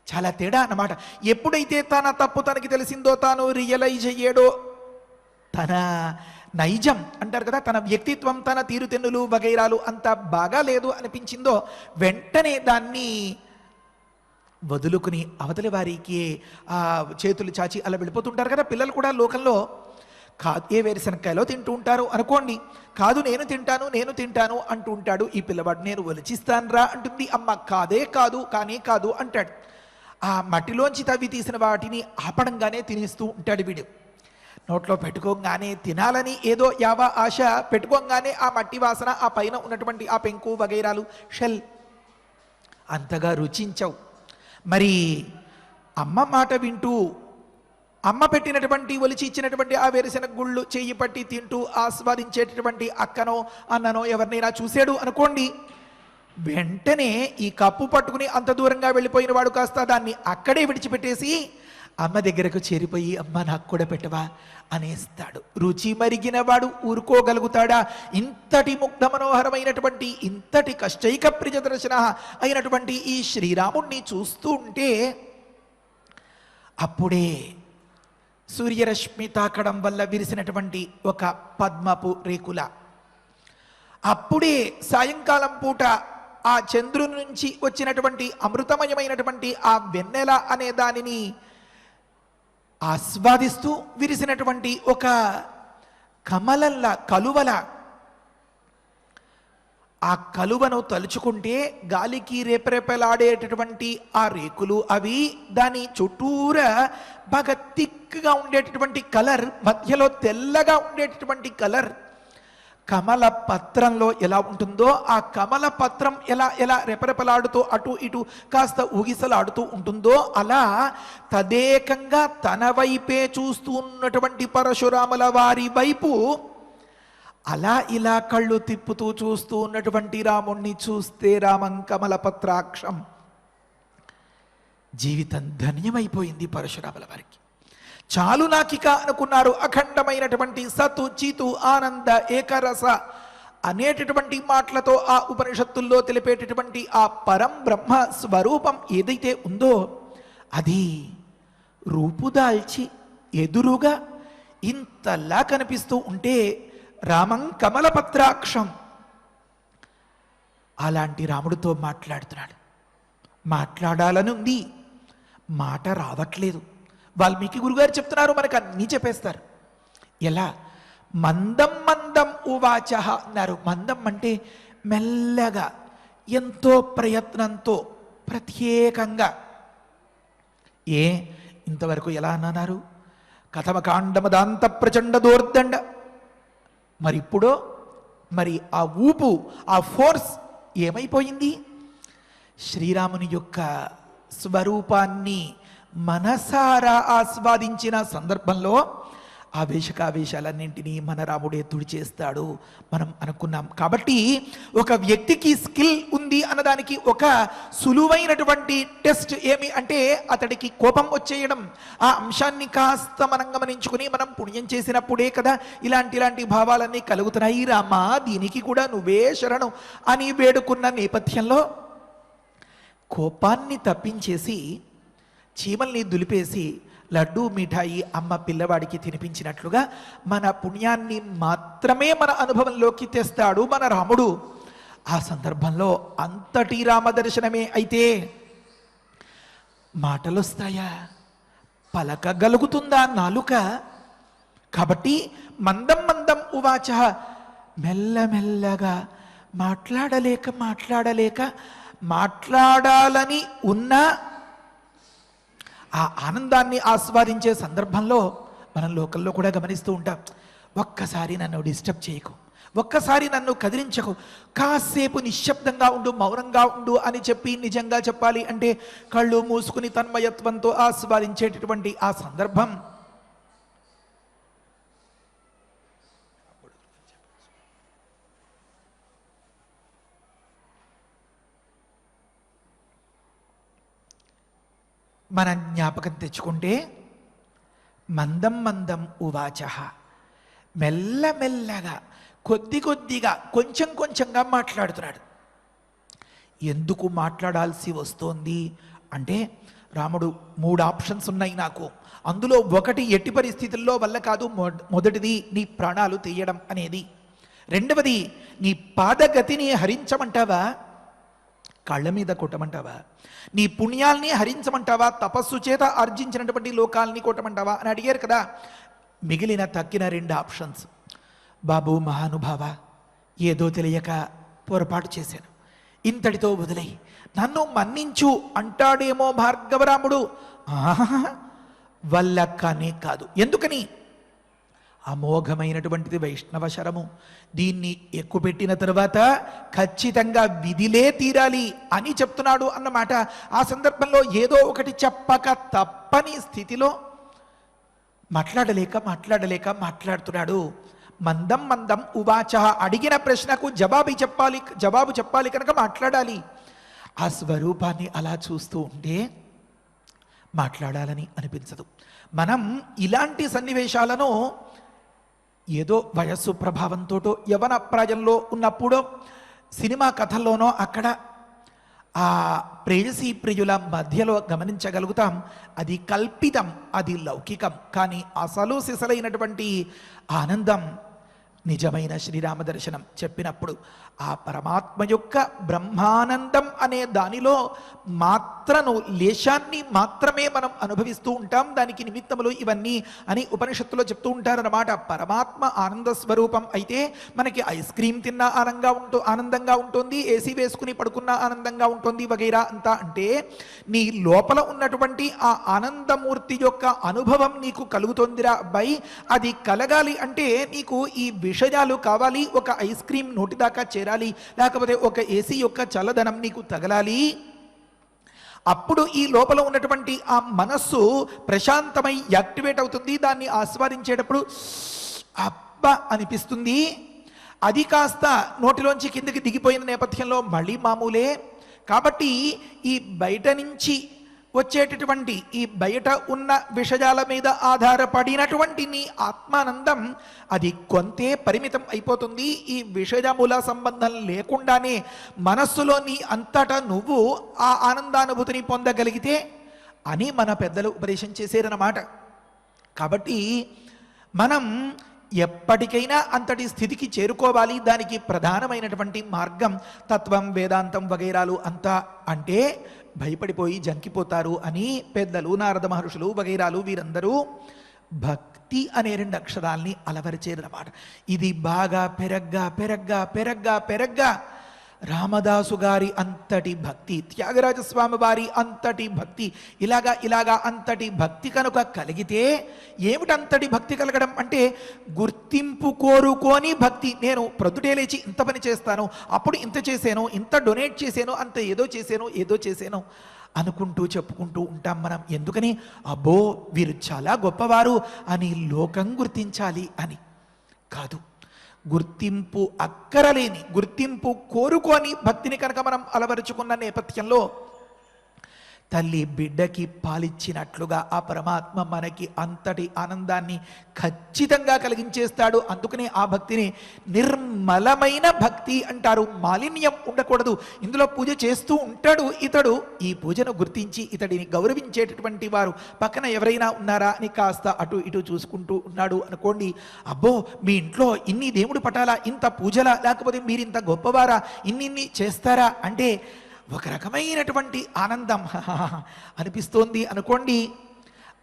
చాలా తేడా అన్నమాట. ఎప్పుడైతే తన తప్పు తనకి తెలిసిందో, తాను రియలైజ్ అయ్యాడో, తన నైజం అంటారు కదా, తన వ్యక్తిత్వం, తన తీరుతెన్నులు వగైరాలు అంత బాగా లేదు అనిపించిందో, వెంటనే దాన్ని వదులుకుని అవతలి వారికి ఆ చేతులు చాచి అలా వెళ్ళిపోతుంటారు కదా. పిల్లలు కూడా లోకంలో కాదు, ఏ వేరుశనక్కాయలో తింటూ ఉంటారు అనుకోండి, కాదు నేను తింటాను అంటూ ఉంటాడు ఈ పిల్లవాడు. నేను ఒలిచిస్తానురా అంటుంది అమ్మ, కాదే కాదు, కానీ కాదు అంటాడు. ఆ మట్టిలోంచి తవ్వి తీసిన వాటిని ఆపడంగానే తినేస్తూ ఉంటాడు వీడు. నోట్లో పెట్టుకోగానే తినాలని ఏదో యావా ఆశ పెట్టుకోగానే ఆ మట్టి వాసన, ఆ పైన ఉన్నటువంటి ఆ పెంకు వగైరాలు షెల్ అంతగా రుచించవు. మరి అమ్మ మాట వింటూ, అమ్మ పెట్టినటువంటి ఒలిచి ఇచ్చినటువంటి ఆ వేరుశెనగ గుళ్ళు చెయ్యి పట్టి తింటూ ఆస్వాదించేటటువంటి అక్కనో అన్ననో ఎవరినైనా చూశాడు అనుకోండి, వెంటనే ఈ కప్పు పట్టుకుని అంత దూరంగా వెళ్ళిపోయిన వాడు కాస్త దాన్ని అక్కడే విడిచిపెట్టేసి అమ్మ దగ్గరకు చేరిపోయి, అమ్మ నాకు కూడా పెట్టవా అనేస్తాడు. రుచి మరిగిన వాడు ఊరుకోగలుగుతాడా? ఇంతటి ముగ్ధ మనోహరమైనటువంటి, ఇంతటి కష్టైక ప్రియదర్శన అయినటువంటి ఈ శ్రీరాముణ్ణి చూస్తూ ఉంటే, అప్పుడే సూర్యరశ్మి తాకడం వల్ల విరిసినటువంటి ఒక పద్మపు రేకుల, అప్పుడే సాయంకాలం పూట ఆ చంద్రుని నుంచి వచ్చినటువంటి అమృతమయమైనటువంటి ఆ వెన్నెల అనే దానిని ఆస్వాదిస్తూ విరిసినటువంటి ఒక కమలల్ల కలువల, ఆ కలువను తలుచుకుంటే గాలికి రేపరేపలాడేటటువంటి ఆ రేకులు అవి, దాని చుట్టూరా బాగా థిక్గా ఉండేటటువంటి కలర్, మధ్యలో తెల్లగా ఉండేటటువంటి కలర్, కమల పత్రంలో ఎలా ఉంటుందో ఆ కమల పత్రం ఎలా ఎలా రెపరెపలాడుతూ అటు ఇటు కాస్త ఊగిసలాడుతూ ఉంటుందో, అలా తదేకంగా తన వైపే చూస్తూ ఉన్నటువంటి పరశురాముల వారి వైపు అలా ఇలా కళ్ళు తిప్పుతూ చూస్తూ ఉన్నటువంటి రాముణ్ణి చూస్తే, రామం కమలపత్రాక్షం, జీవితం ధన్యమైపోయింది పరశురాముల వారికి. చాలు నాకిక అనుకున్నారు. అఖండమైనటువంటి సతు చితు ఆనంద ఏకరస అనేటటువంటి మాటలతో ఆ ఉపనిషత్తుల్లో తెలిపేటటువంటి ఆ పరం బ్రహ్మ స్వరూపం ఏదైతే ఉందో, అది రూపుదాల్చి ఎదురుగా ఇంతలా కనిపిస్తూ ఉంటే, రామం కమలపత్రాక్షం, అలాంటి రాముడితో మాట్లాడుతున్నాడు. మాట్లాడాలనుంది, మాట రావట్లేదు. వాల్మీకి గురుగారు చెప్తున్నారు, మనకు అన్నీ చెప్పేస్తారు. ఎలా? మందం మందం ఉవాచ అన్నారు. మందం అంటే మెల్లగా, ఎంతో ప్రయత్నంతో, ప్రత్యేకంగా. ఇంతవరకు ఎలా అన్నారు? కథమకాండమదాంత ప్రచండ దోర్దండ. మరి ఇప్పుడో, మరి ఆ ఊపు, ఆ ఫోర్స్ ఏమైపోయింది? శ్రీరాముని యొక్క స్వరూపాన్ని మనసారా ఆస్వాదించిన సందర్భంలో ఆవేశకావేశాలన్నింటినీ మన రాముడే తుడిచేస్తాడు మనం అనుకున్నాం. కాబట్టి ఒక వ్యక్తికి స్కిల్ ఉంది అన్నదానికి ఒక సులువైనటువంటి టెస్ట్ ఏమి అంటే, అతడికి కోపం వచ్చేయడం. ఆ అంశాన్ని కాస్త మనం గమనించుకుని మనం పుణ్యం చేసినప్పుడే కదా ఇలాంటి భావాలన్నీ కలుగుతున్నాయి. రామా, దీనికి కూడా నువ్వే శరణు అని వేడుకున్న నేపథ్యంలో కోపాన్ని తప్పించేసి, చీమల్ని దులిపేసి లడ్డూ మిఠాయి అమ్మ పిల్లవాడికి తినిపించినట్లుగా మన పుణ్యాన్ని మాత్రమే మన అనుభవంలోకి తెస్తాడు మన రాముడు. ఆ సందర్భంలో అంతటి రామదర్శనమే అయితే మాటలొస్తాయా? పలకగలుగుతుందా నాలుక? కాబట్టి మందం మందం ఉవాచ, మెల్లమెల్లగా, మాట్లాడలేక మాట్లాడాలని ఉన్న ఆ ఆనందాన్ని ఆస్వాదించే సందర్భంలో మనం లోకల్లో కూడా గమనిస్తూ ఉంటాం. ఒక్కసారి నన్ను డిస్టర్బ్ చేయకు, ఒక్కసారి నన్ను కదిలించకు, కాసేపు నిశ్శబ్దంగా ఉండు, మౌనంగా ఉండు అని చెప్పి నిజంగా చెప్పాలి అంటే కళ్ళు మూసుకుని తన్మయత్వంతో ఆస్వాదించేటటువంటి ఆ సందర్భం మనం జ్ఞాపకం తెచ్చుకుంటే మందం మందం ఉవాచ, మెల్లమెల్లగా కొద్ది కొద్దిగా కొంచెం కొంచెంగా మాట్లాడుతున్నాడు. ఎందుకు మాట్లాడాల్సి వస్తోంది అంటే, రాముడు 3 ఆప్షన్స్ ఉన్నాయి నాకు, అందులో ఒకటి ఎట్టి పరిస్థితుల్లో వల్ల కాదు. మొదటిది నీ ప్రాణాలు తీయడం అనేది, రెండవది నీ పాదగతిని హరించమంటావా, కళ్ళ మీద కొట్టమంటావా, నీ పుణ్యాల్ని హరించమంటావా, తపస్సు చేత ఆర్జించినటువంటి లోకాల్ని కొట్టమంటావా అని అడిగారు కదా. మిగిలిన తక్కిన 2 ఆప్షన్స్, బాబు మహానుభావ, ఏదో తెలియక పొరపాటు చేశాను, ఇంతటితో వదిలై నన్ను మన్నించు అంటాడేమో భార్గవరాముడు. వల్ల కానే కాదు. ఎందుకని? అమోఘమైనటువంటిది వైష్ణవ శరము, దీన్ని ఎక్కుపెట్టిన తరువాత ఖచ్చితంగా విధిలే తీరాలి అని చెప్తున్నాడు అన్నమాట. ఆ సందర్భంలో ఏదో ఒకటి చెప్పక తప్పని స్థితిలో మాట్లాడలేక మాట్లాడుతున్నాడు. మందం మందం ఉవాచ, అడిగిన ప్రశ్నకు జవాబు చెప్పాలి కనుక మాట్లాడాలి. ఆ స్వరూపాన్ని అలా చూస్తూ ఉంటే మాట్లాడాలని అనిపించదు. మనం ఇలాంటి సన్నివేశాలను ఏదో వయస్సు ప్రభావంతోటో యవన ప్రాయంలో ఉన్నప్పుడో సినిమా కథల్లోనో అక్కడ ఆ ప్రేయసీ ప్రియుల మధ్యలో గమనించగలుగుతాం. అది కల్పితం, అది లౌకికం. కానీ అసలు సిసలైనటువంటి ఆనందం నిజమైన శ్రీరామ దర్శనం చెప్పినప్పుడు ఆ పరమాత్మ యొక్క బ్రహ్మానందం అనే దానిలో లేశాన్ని మాత్రమే మనం అనుభవిస్తూ ఉంటాం. దానికి నిమిత్తములు ఇవన్నీ అని ఉపనిషత్తులో చెప్తూ ఉంటారన్నమాట. పరమాత్మ ఆనంద స్వరూపం అయితే మనకి ఐస్ క్రీమ్ తిన్నా ఆనందంగా ఉంటుంది, ఏసీ వేసుకుని పడుకున్నా ఆనందంగా ఉంటుంది వగైరా అంతా. అంటే నీ లోపల ఉన్నటువంటి ఆ ఆనందమూర్తి యొక్క అనుభవం నీకు కలుగుతోందిరా అబ్బాయి. అది కలగాలి అంటే నీకు ఈ విషయాలు కావాలి. ఒక ఐస్ క్రీమ్ నోటి దాకా చేరాలి, లేకపోతే ఒక ఏసీ యొక్క చల్లదనం నీకు తగలాలి. అప్పుడు ఈ లోపల ఉన్నటువంటి ఆ మనస్సు ప్రశాంతమై యాక్టివేట్ అవుతుంది. దాన్ని ఆస్వాదించేటప్పుడు అబ్బా అనిపిస్తుంది. అది కాస్త నోటిలోంచి కిందకి దిగిపోయిన నేపథ్యంలో మళ్ళీ మామూలే. కాబట్టి ఈ బయట నుంచి వచ్చేటటువంటి ఈ బయట ఉన్న విషయాల మీద ఆధారపడినటువంటి నీ ఆత్మానందం అది కొంతే పరిమితం అయిపోతుంది. ఈ విషయముల సంబంధం లేకుండానే మనస్సులో నీ అంతటా నువ్వు ఆ ఆనందానుభూతిని పొందగలిగితే అని మన పెద్దలు ఉపదేశం చేశారన్నమాట. కాబట్టి మనం ఎప్పటికైనా అంతటి స్థితికి చేరుకోవాలి. దానికి ప్రధానమైనటువంటి మార్గం తత్వం, వేదాంతం వగైరాలు అంతా. అంటే భయపడిపోయి జంకిపోతారు అని పెద్దలు, నారద మహర్షులు వగైరాలు వీరందరూ భక్తి అనే 2 అక్షరాల్ని అలవరిచేరన్నమాట. ఇది బాగా పెరగ్గా రామదాసు గారి అంతటి భక్తి, త్యాగరాజస్వామి వారి అంతటి భక్తి, ఇలాగా అంతటి భక్తి కనుక కలిగితే, ఏమిటంతటి భక్తి కలగడం అంటే గుర్తింపు కోరుకోని భక్తి. నేను ప్రొద్దుటే లేచి ఇంత పని చేస్తాను, అప్పుడు ఇంత చేశాను, ఇంత డొనేట్ చేశాను, అంత ఏదో చేశాను అనుకుంటూ చెప్పుకుంటూ ఉంటాం మనం. ఎందుకని? అబ్బో వీరు చాలా గొప్పవారు అని లోకం గుర్తించాలి అని కాదు. గుర్తింపు అక్కరలేని, గుర్తింపు కోరుకొని భక్తిని కనుక మనం అలవరుచుకున్న నేపథ్యంలో తల్లి బిడ్డకి పాలిచ్చినట్లుగా ఆ పరమాత్మ మనకి అంతటి ఆనందాన్ని ఖచ్చితంగా కలిగించేస్తాడు. అందుకనే ఆ భక్తిని నిర్మలమైన భక్తి అంటారు. మాలిన్యం ఉండకూడదు. ఇందులో పూజ చేస్తూ ఉంటాడు ఇతడు, ఈ పూజను గుర్తించి ఇతడిని గౌరవించేటటువంటి వారు పక్కన ఎవరైనా ఉన్నారా అని కాస్త అటు ఇటు చూసుకుంటూ ఉన్నాడు అనుకోండి. అబ్బో మీ ఇంట్లో ఇన్ని దేవుడు పటాలా, ఇంత పూజలా, లేకపోతే మీరింత గొప్పవారా, ఇన్ని చేస్తారా అంటే ఒక రకమైనటువంటి ఆనందం అనిపిస్తోంది అనుకోండి.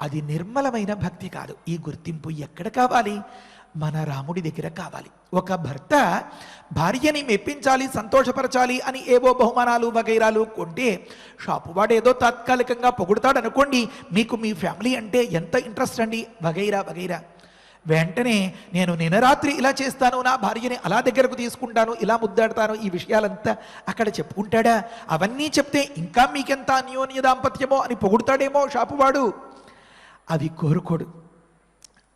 అది నిర్మలమైన భక్తి కాదు. ఈ గుర్తింపు ఎక్కడ కావాలి? మన రాముడి దగ్గర కావాలి. ఒక భర్త భార్యని మెప్పించాలి, సంతోషపరచాలి అని ఏవో బహుమానాలు వగైరాలు కొంటే షాపు వాడు ఏదో తాత్కాలికంగా పొగుడుతాడు అనుకోండి. మీకు మీ ఫ్యామిలీ అంటే ఎంత ఇంట్రెస్ట్ అండి వగైరా. వెంటనే నేను నినరాత్రి ఇలా చేస్తాను, నా భార్యని అలా దగ్గరకు తీసుకుంటాను, ఇలా ముద్దాడతాను, ఈ విషయాలంతా అక్కడ చెప్పుకుంటాడా? అవన్నీ చెప్తే ఇంకా మీకెంత అన్యోన్య దాంపత్యమో అని పొగుడుతాడేమో షాపువాడు. అవి కోరుకోడు.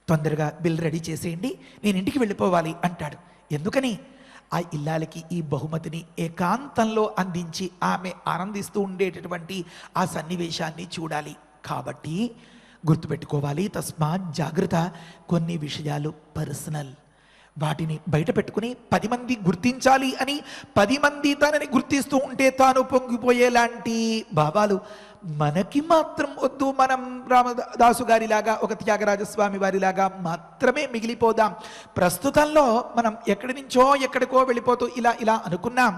తొందరగా బిల్ రెడీ చేసేయండి, నేను ఇంటికి వెళ్ళిపోవాలి అంటాడు. ఎందుకని? ఆ ఇల్లాలకి ఈ బహుమతిని ఏకాంతంలో అందించి ఆమె ఆనందిస్తూ ఉండేటటువంటి ఆ సన్నివేశాన్ని చూడాలి. కాబట్టి గుర్తుపెట్టుకోవాలి, తస్మాత్ జాగ్రత్త. కొన్ని విషయాలు పర్సనల్, వాటిని బయట పెట్టుకుని 10 మంది గుర్తించాలి అని 10 మంది తనని గుర్తిస్తూ ఉంటే తాను పొంగిపోయేలాంటి భావాలు మనకి మాత్రం వద్దు. మనం రామదాసు గారిలాగా, ఒక త్యాగరాజస్వామి వారిలాగా మాత్రమే మిగిలిపోదాం. ప్రస్తుతంలో మనం ఎక్కడి నుంచో ఎక్కడికో వెళ్ళిపోతూ ఇలా అనుకున్నాం.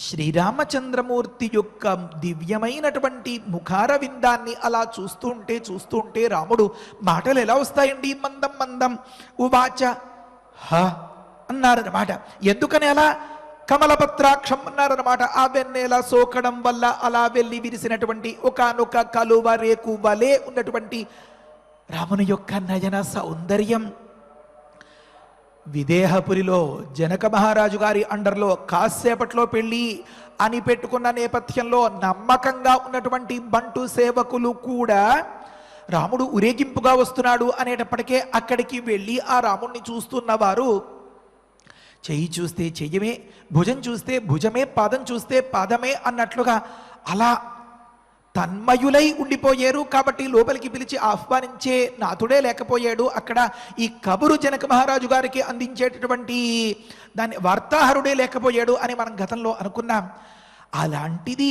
శ్రీరామచంద్రమూర్తి యొక్క దివ్యమైనటువంటి ముఖార విందాన్ని అలా చూస్తూ ఉంటే రాముడు మాటలు ఎలా వస్తాయండి? మందం మందం ఉవాచ హ అన్నారన్నమాట. ఎందుకని అలా? కమలపత్రాక్షం అన్నారన్నమాట. ఆ వెన్నెల సోకడం వల్ల అలా వెళ్ళి విరిసినటువంటి ఒకానొక కలువ రేకు వలే ఉన్నటువంటి రాముని యొక్క నయన సౌందర్యం. విదేహపురిలో జనక మహారాజు గారి అండర్లో కాసేపట్లో పెళ్ళి అని పెట్టుకున్న నేపథ్యంలో నమ్మకంగా ఉన్నటువంటి బంటు సేవకులు కూడా రాముడు ఊరేగింపుగా వస్తున్నాడు అనేటప్పటికే అక్కడికి వెళ్ళి ఆ రాముణ్ణి చూస్తున్నవారు చెయ్యి చూస్తే చెయ్యమే, భుజం చూస్తే భుజమే, పాదం చూస్తే పాదమే అన్నట్లుగా అలా తన్మయులై ఉండిపోయారు. కాబట్టి లోపలికి పిలిచి ఆహ్వానించే నాథుడే లేకపోయాడు. అక్కడ ఈ కబురు జనక మహారాజు గారికి అందించేటటువంటి దాని వార్తాహరుడే లేకపోయాడు అని మనం గతంలో అనుకున్నాం. అలాంటిది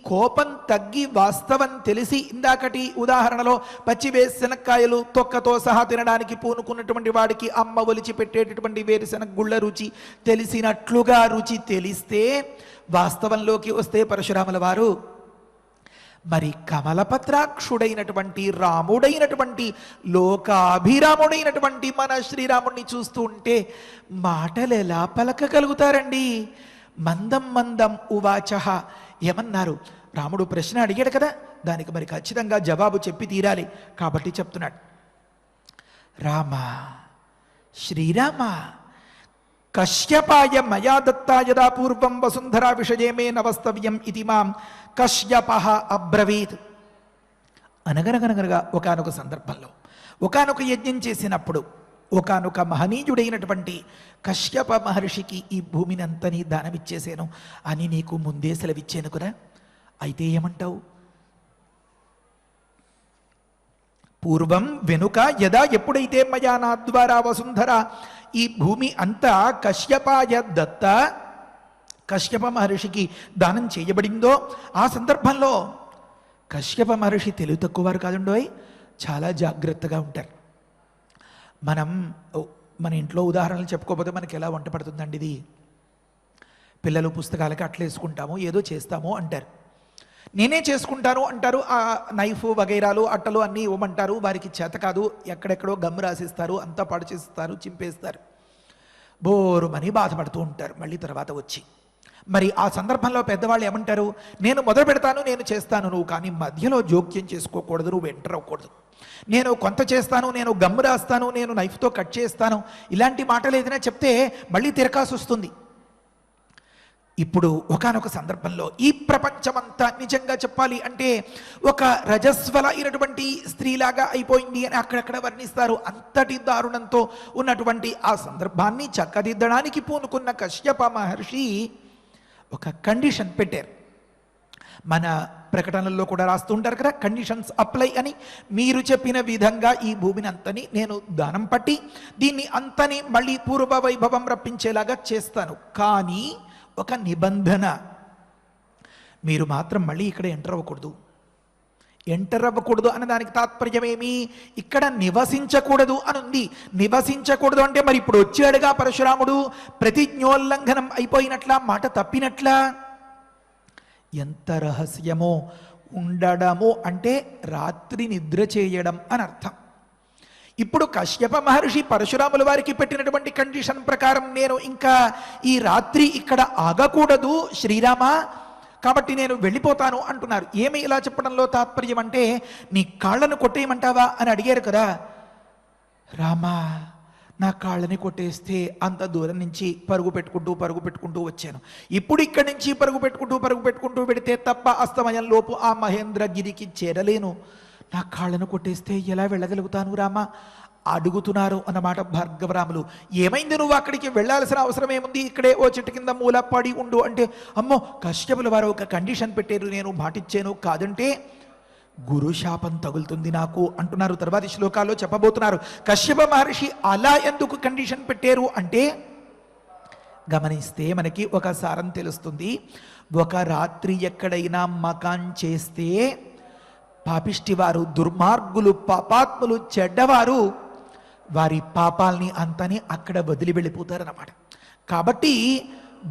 కోపం తగ్గి వాస్తవం తెలిసి ఇందాకటి ఉదాహరణలో పచ్చివేరుశనక్కాయలు తొక్కతో సహా తినడానికి పూనుకున్నటువంటి వాడికి అమ్మ ఒలిచి పెట్టేటటువంటి వేరుశనగ గుళ్ళ రుచి తెలిసినట్లుగా రుచి తెలిస్తే వాస్తవంలోకి వస్తే పరశురాముల వారు మరి కమలపత్రాక్షుడైనటువంటి రాముడైనటువంటి లోకాభిరాముడైనటువంటి మన శ్రీరాముడిని చూస్తూ ఉంటే మాటలు ఎలా పలకగలుగుతారండి? మందం మందం ఉవాచహ ఏమన్నారు? రాముడు ప్రశ్న అడిగాడు కదా, దానికి మరి ఖచ్చితంగా జవాబు చెప్పి తీరాలి. కాబట్టి చెప్తున్నాడు, రామ శ్రీరామ కశ్యపాయ మయా దత్తా యదా పూర్వం వసుంధరా విషయే మే నవస్తవ్యం ఇది మాం కశ్యపః అబ్రవీత్. అనగనగనగనగా ఒకానొక సందర్భంలో ఒకానొక యజ్ఞం చేసినప్పుడు ఒకానొక మహనీయుడైనటువంటి కశ్యప మహర్షికి ఈ భూమిని అంతని దానమిచ్చేసాను అని నీకు ముందే సెలవిచ్చాను కదా, అయితే ఏమంటావు? పూర్వం వెనుక యదా ఎప్పుడైతే మయా నా ద్వారా వసుంధర ఈ భూమి అంతా కశ్యపాయ దత్త కశ్యప మహర్షికి దానం చేయబడిందో ఆ సందర్భంలో కశ్యప మహర్షి తెలివి తక్కువ వారు కాదుండోయ్, చాలా జాగ్రత్తగా ఉంటారు. మన ఇంట్లో ఉదాహరణలు చెప్పుకోకపోతే మనకి ఎలా వంట పడుతుందండి ఇది? పిల్లలు పుస్తకాలకి అట్లేసుకుంటాము, ఏదో చేస్తాము అంటారు. నేనే చేసుకుంటాను అంటారు. ఆ నైఫ్ వగైరాలు అట్టలు అన్నీ ఇవ్వమంటారు. వారికి చేత కాదు, ఎక్కడెక్కడో గమ్ రాసిస్తారు, అంతా పాడు చేస్తారు, చింపేస్తారు. బోరుమని బాధపడుతూ ఉంటారు మళ్ళీ తర్వాత వచ్చి. మరి ఆ సందర్భంలో పెద్దవాళ్ళు ఏమంటారు? నేను మొదలు పెడతాను, నేను చేస్తాను, నువ్వు కానీ మధ్యలో జోక్యం చేసుకోకూడదు, నువ్వు ఎంటర్ అవ్వకూడదు. నేను కొంత చేస్తాను, నేను గమ్ము రాస్తాను, నేను నైఫ్తో కట్ చేస్తాను, ఇలాంటి మాటలు ఏదైనా చెప్తే మళ్ళీ తిరకాసు వస్తుంది. ఇప్పుడు ఒకానొక సందర్భంలో ఈ ప్రపంచమంతా నిజంగా చెప్పాలి అంటే ఒక రజస్వల అయినటువంటి స్త్రీలాగా అయిపోయింది అని అక్కడక్కడ వర్ణిస్తారు. అంతటి దారుణంతో ఉన్నటువంటి ఆ సందర్భాన్ని చక్కదిద్దడానికి పూనుకున్న కశ్యప మహర్షి ఒక కండిషన్ పెట్టారు. మన ప్రకటనల్లో కూడా రాస్తుంటారు కదా, కండిషన్స్ అప్లై అని. మీరు చెప్పిన విధంగా ఈ భూమిని అంతని నేను దానం పట్టి దీన్ని అంతని మళ్ళీ పూర్వ వైభవం రప్పించేలాగా చేస్తాను. కానీ ఒక నిబంధన, మీరు మాత్రం మళ్ళీ ఇక్కడ ఎంటర్ అవ్వకూడదు. ఎంటర్ అవ్వకూడదు అన్న దానికి తాత్పర్యమేమి? ఇక్కడ నివసించకూడదు అని ఉంది. నివసించకూడదు అంటే మరి ఇప్పుడు వచ్చాడుగా పరశురాముడు, ప్రతిజ్ఞోల్లంఘనం అయిపోయినట్లా, మాట తప్పినట్లా. ఎంత రహస్యమో! ఉండడము అంటే రాత్రి నిద్ర చేయడం అని అర్థం. ఇప్పుడు కశ్యప మహర్షి పరశురాముల వారికి పెట్టినటువంటి కండిషన్ ప్రకారం నేను ఇంకా ఈ రాత్రి ఇక్కడ ఆగకూడదు శ్రీరామ, కాబట్టి నేను వెళ్ళిపోతాను అంటున్నారు. ఏమి ఇలా చెప్పడంలో తాత్పర్యం అంటే, నీ కాళ్ళను కొట్టేయమంటావా అని అడిగారు కదా. రామా, నా కాళ్ళని కొట్టేస్తే అంత దూరం నుంచి పరుగు పెట్టుకుంటూ వచ్చాను. ఇప్పుడు ఇక్కడి నుంచి పరుగు పెట్టుకుంటూ పెడితే తప్ప అస్తమయంలోపు ఆ మహేంద్రగిరికి చేరలేను. నా కాళ్ళను కొట్టేస్తే ఎలా వెళ్ళగలుగుతాను రామా అడుగుతున్నారు అన్నమాట భార్గవరాములు. ఏమైంది, నువ్వు అక్కడికి వెళ్ళాల్సిన అవసరం ఏముంది, ఇక్కడే ఓ చెట్టు కింద మూల పడి ఉండు అంటే, అమ్మో కశ్యపుల వారు ఒక కండిషన్ పెట్టారు, నేను మాటిచ్చాను, కాదంటే గురు శాపం తగులుతుంది నాకు అంటున్నారు. తర్వాతి శ్లోకాల్లో చెప్పబోతున్నారు. కశ్యప మహర్షి అలా ఎందుకు కండిషన్ పెట్టారు అంటే, గమనిస్తే మనకి ఒక సారం తెలుస్తుంది. ఒక రాత్రి ఎక్కడైనా మకాన్ చేస్తే పాపిష్టివారు, దుర్మార్గులు, పాపాత్ములు, చెడ్డవారు వారి పాపాల్ని అంతని అక్కడ వదిలి వెళ్ళిపోతారన్నమాట. కాబట్టి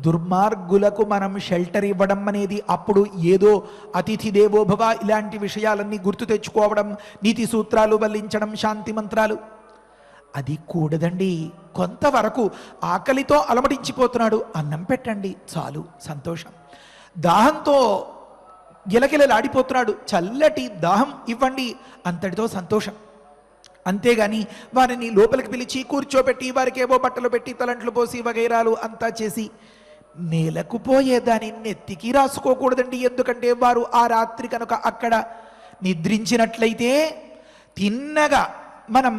దుర్మార్గులకు మనం షెల్టర్ ఇవ్వడం అనేది అప్పుడు ఏదో అతిథి దేవోభవ ఇలాంటి విషయాలన్నీ గుర్తు తెచ్చుకోవడం, నీతి సూత్రాలు వల్లించడం, శాంతి మంత్రాలు అది కూడదండి. కొంతవరకు ఆకలితో అలమటించిపోతున్నాడు, అన్నం పెట్టండి చాలు, సంతోషం. దాహంతో గిలగిలలాడిపోతున్నాడు, చల్లటి దాహం ఇవ్వండి, అంతటితో సంతోషం. అంతేగాని వారిని లోపలికి పిలిచి కూర్చోబెట్టి వారికి ఏవో బట్టలు పెట్టి తలంట్లు పోసి వగైరాలు అంతా చేసి నేలకు పోయేదాన్ని నెత్తికి రాసుకోకూడదండి. ఎందుకంటే వారు ఆ రాత్రి కనుక అక్కడ నిద్రించినట్లయితే తిన్నగా మనం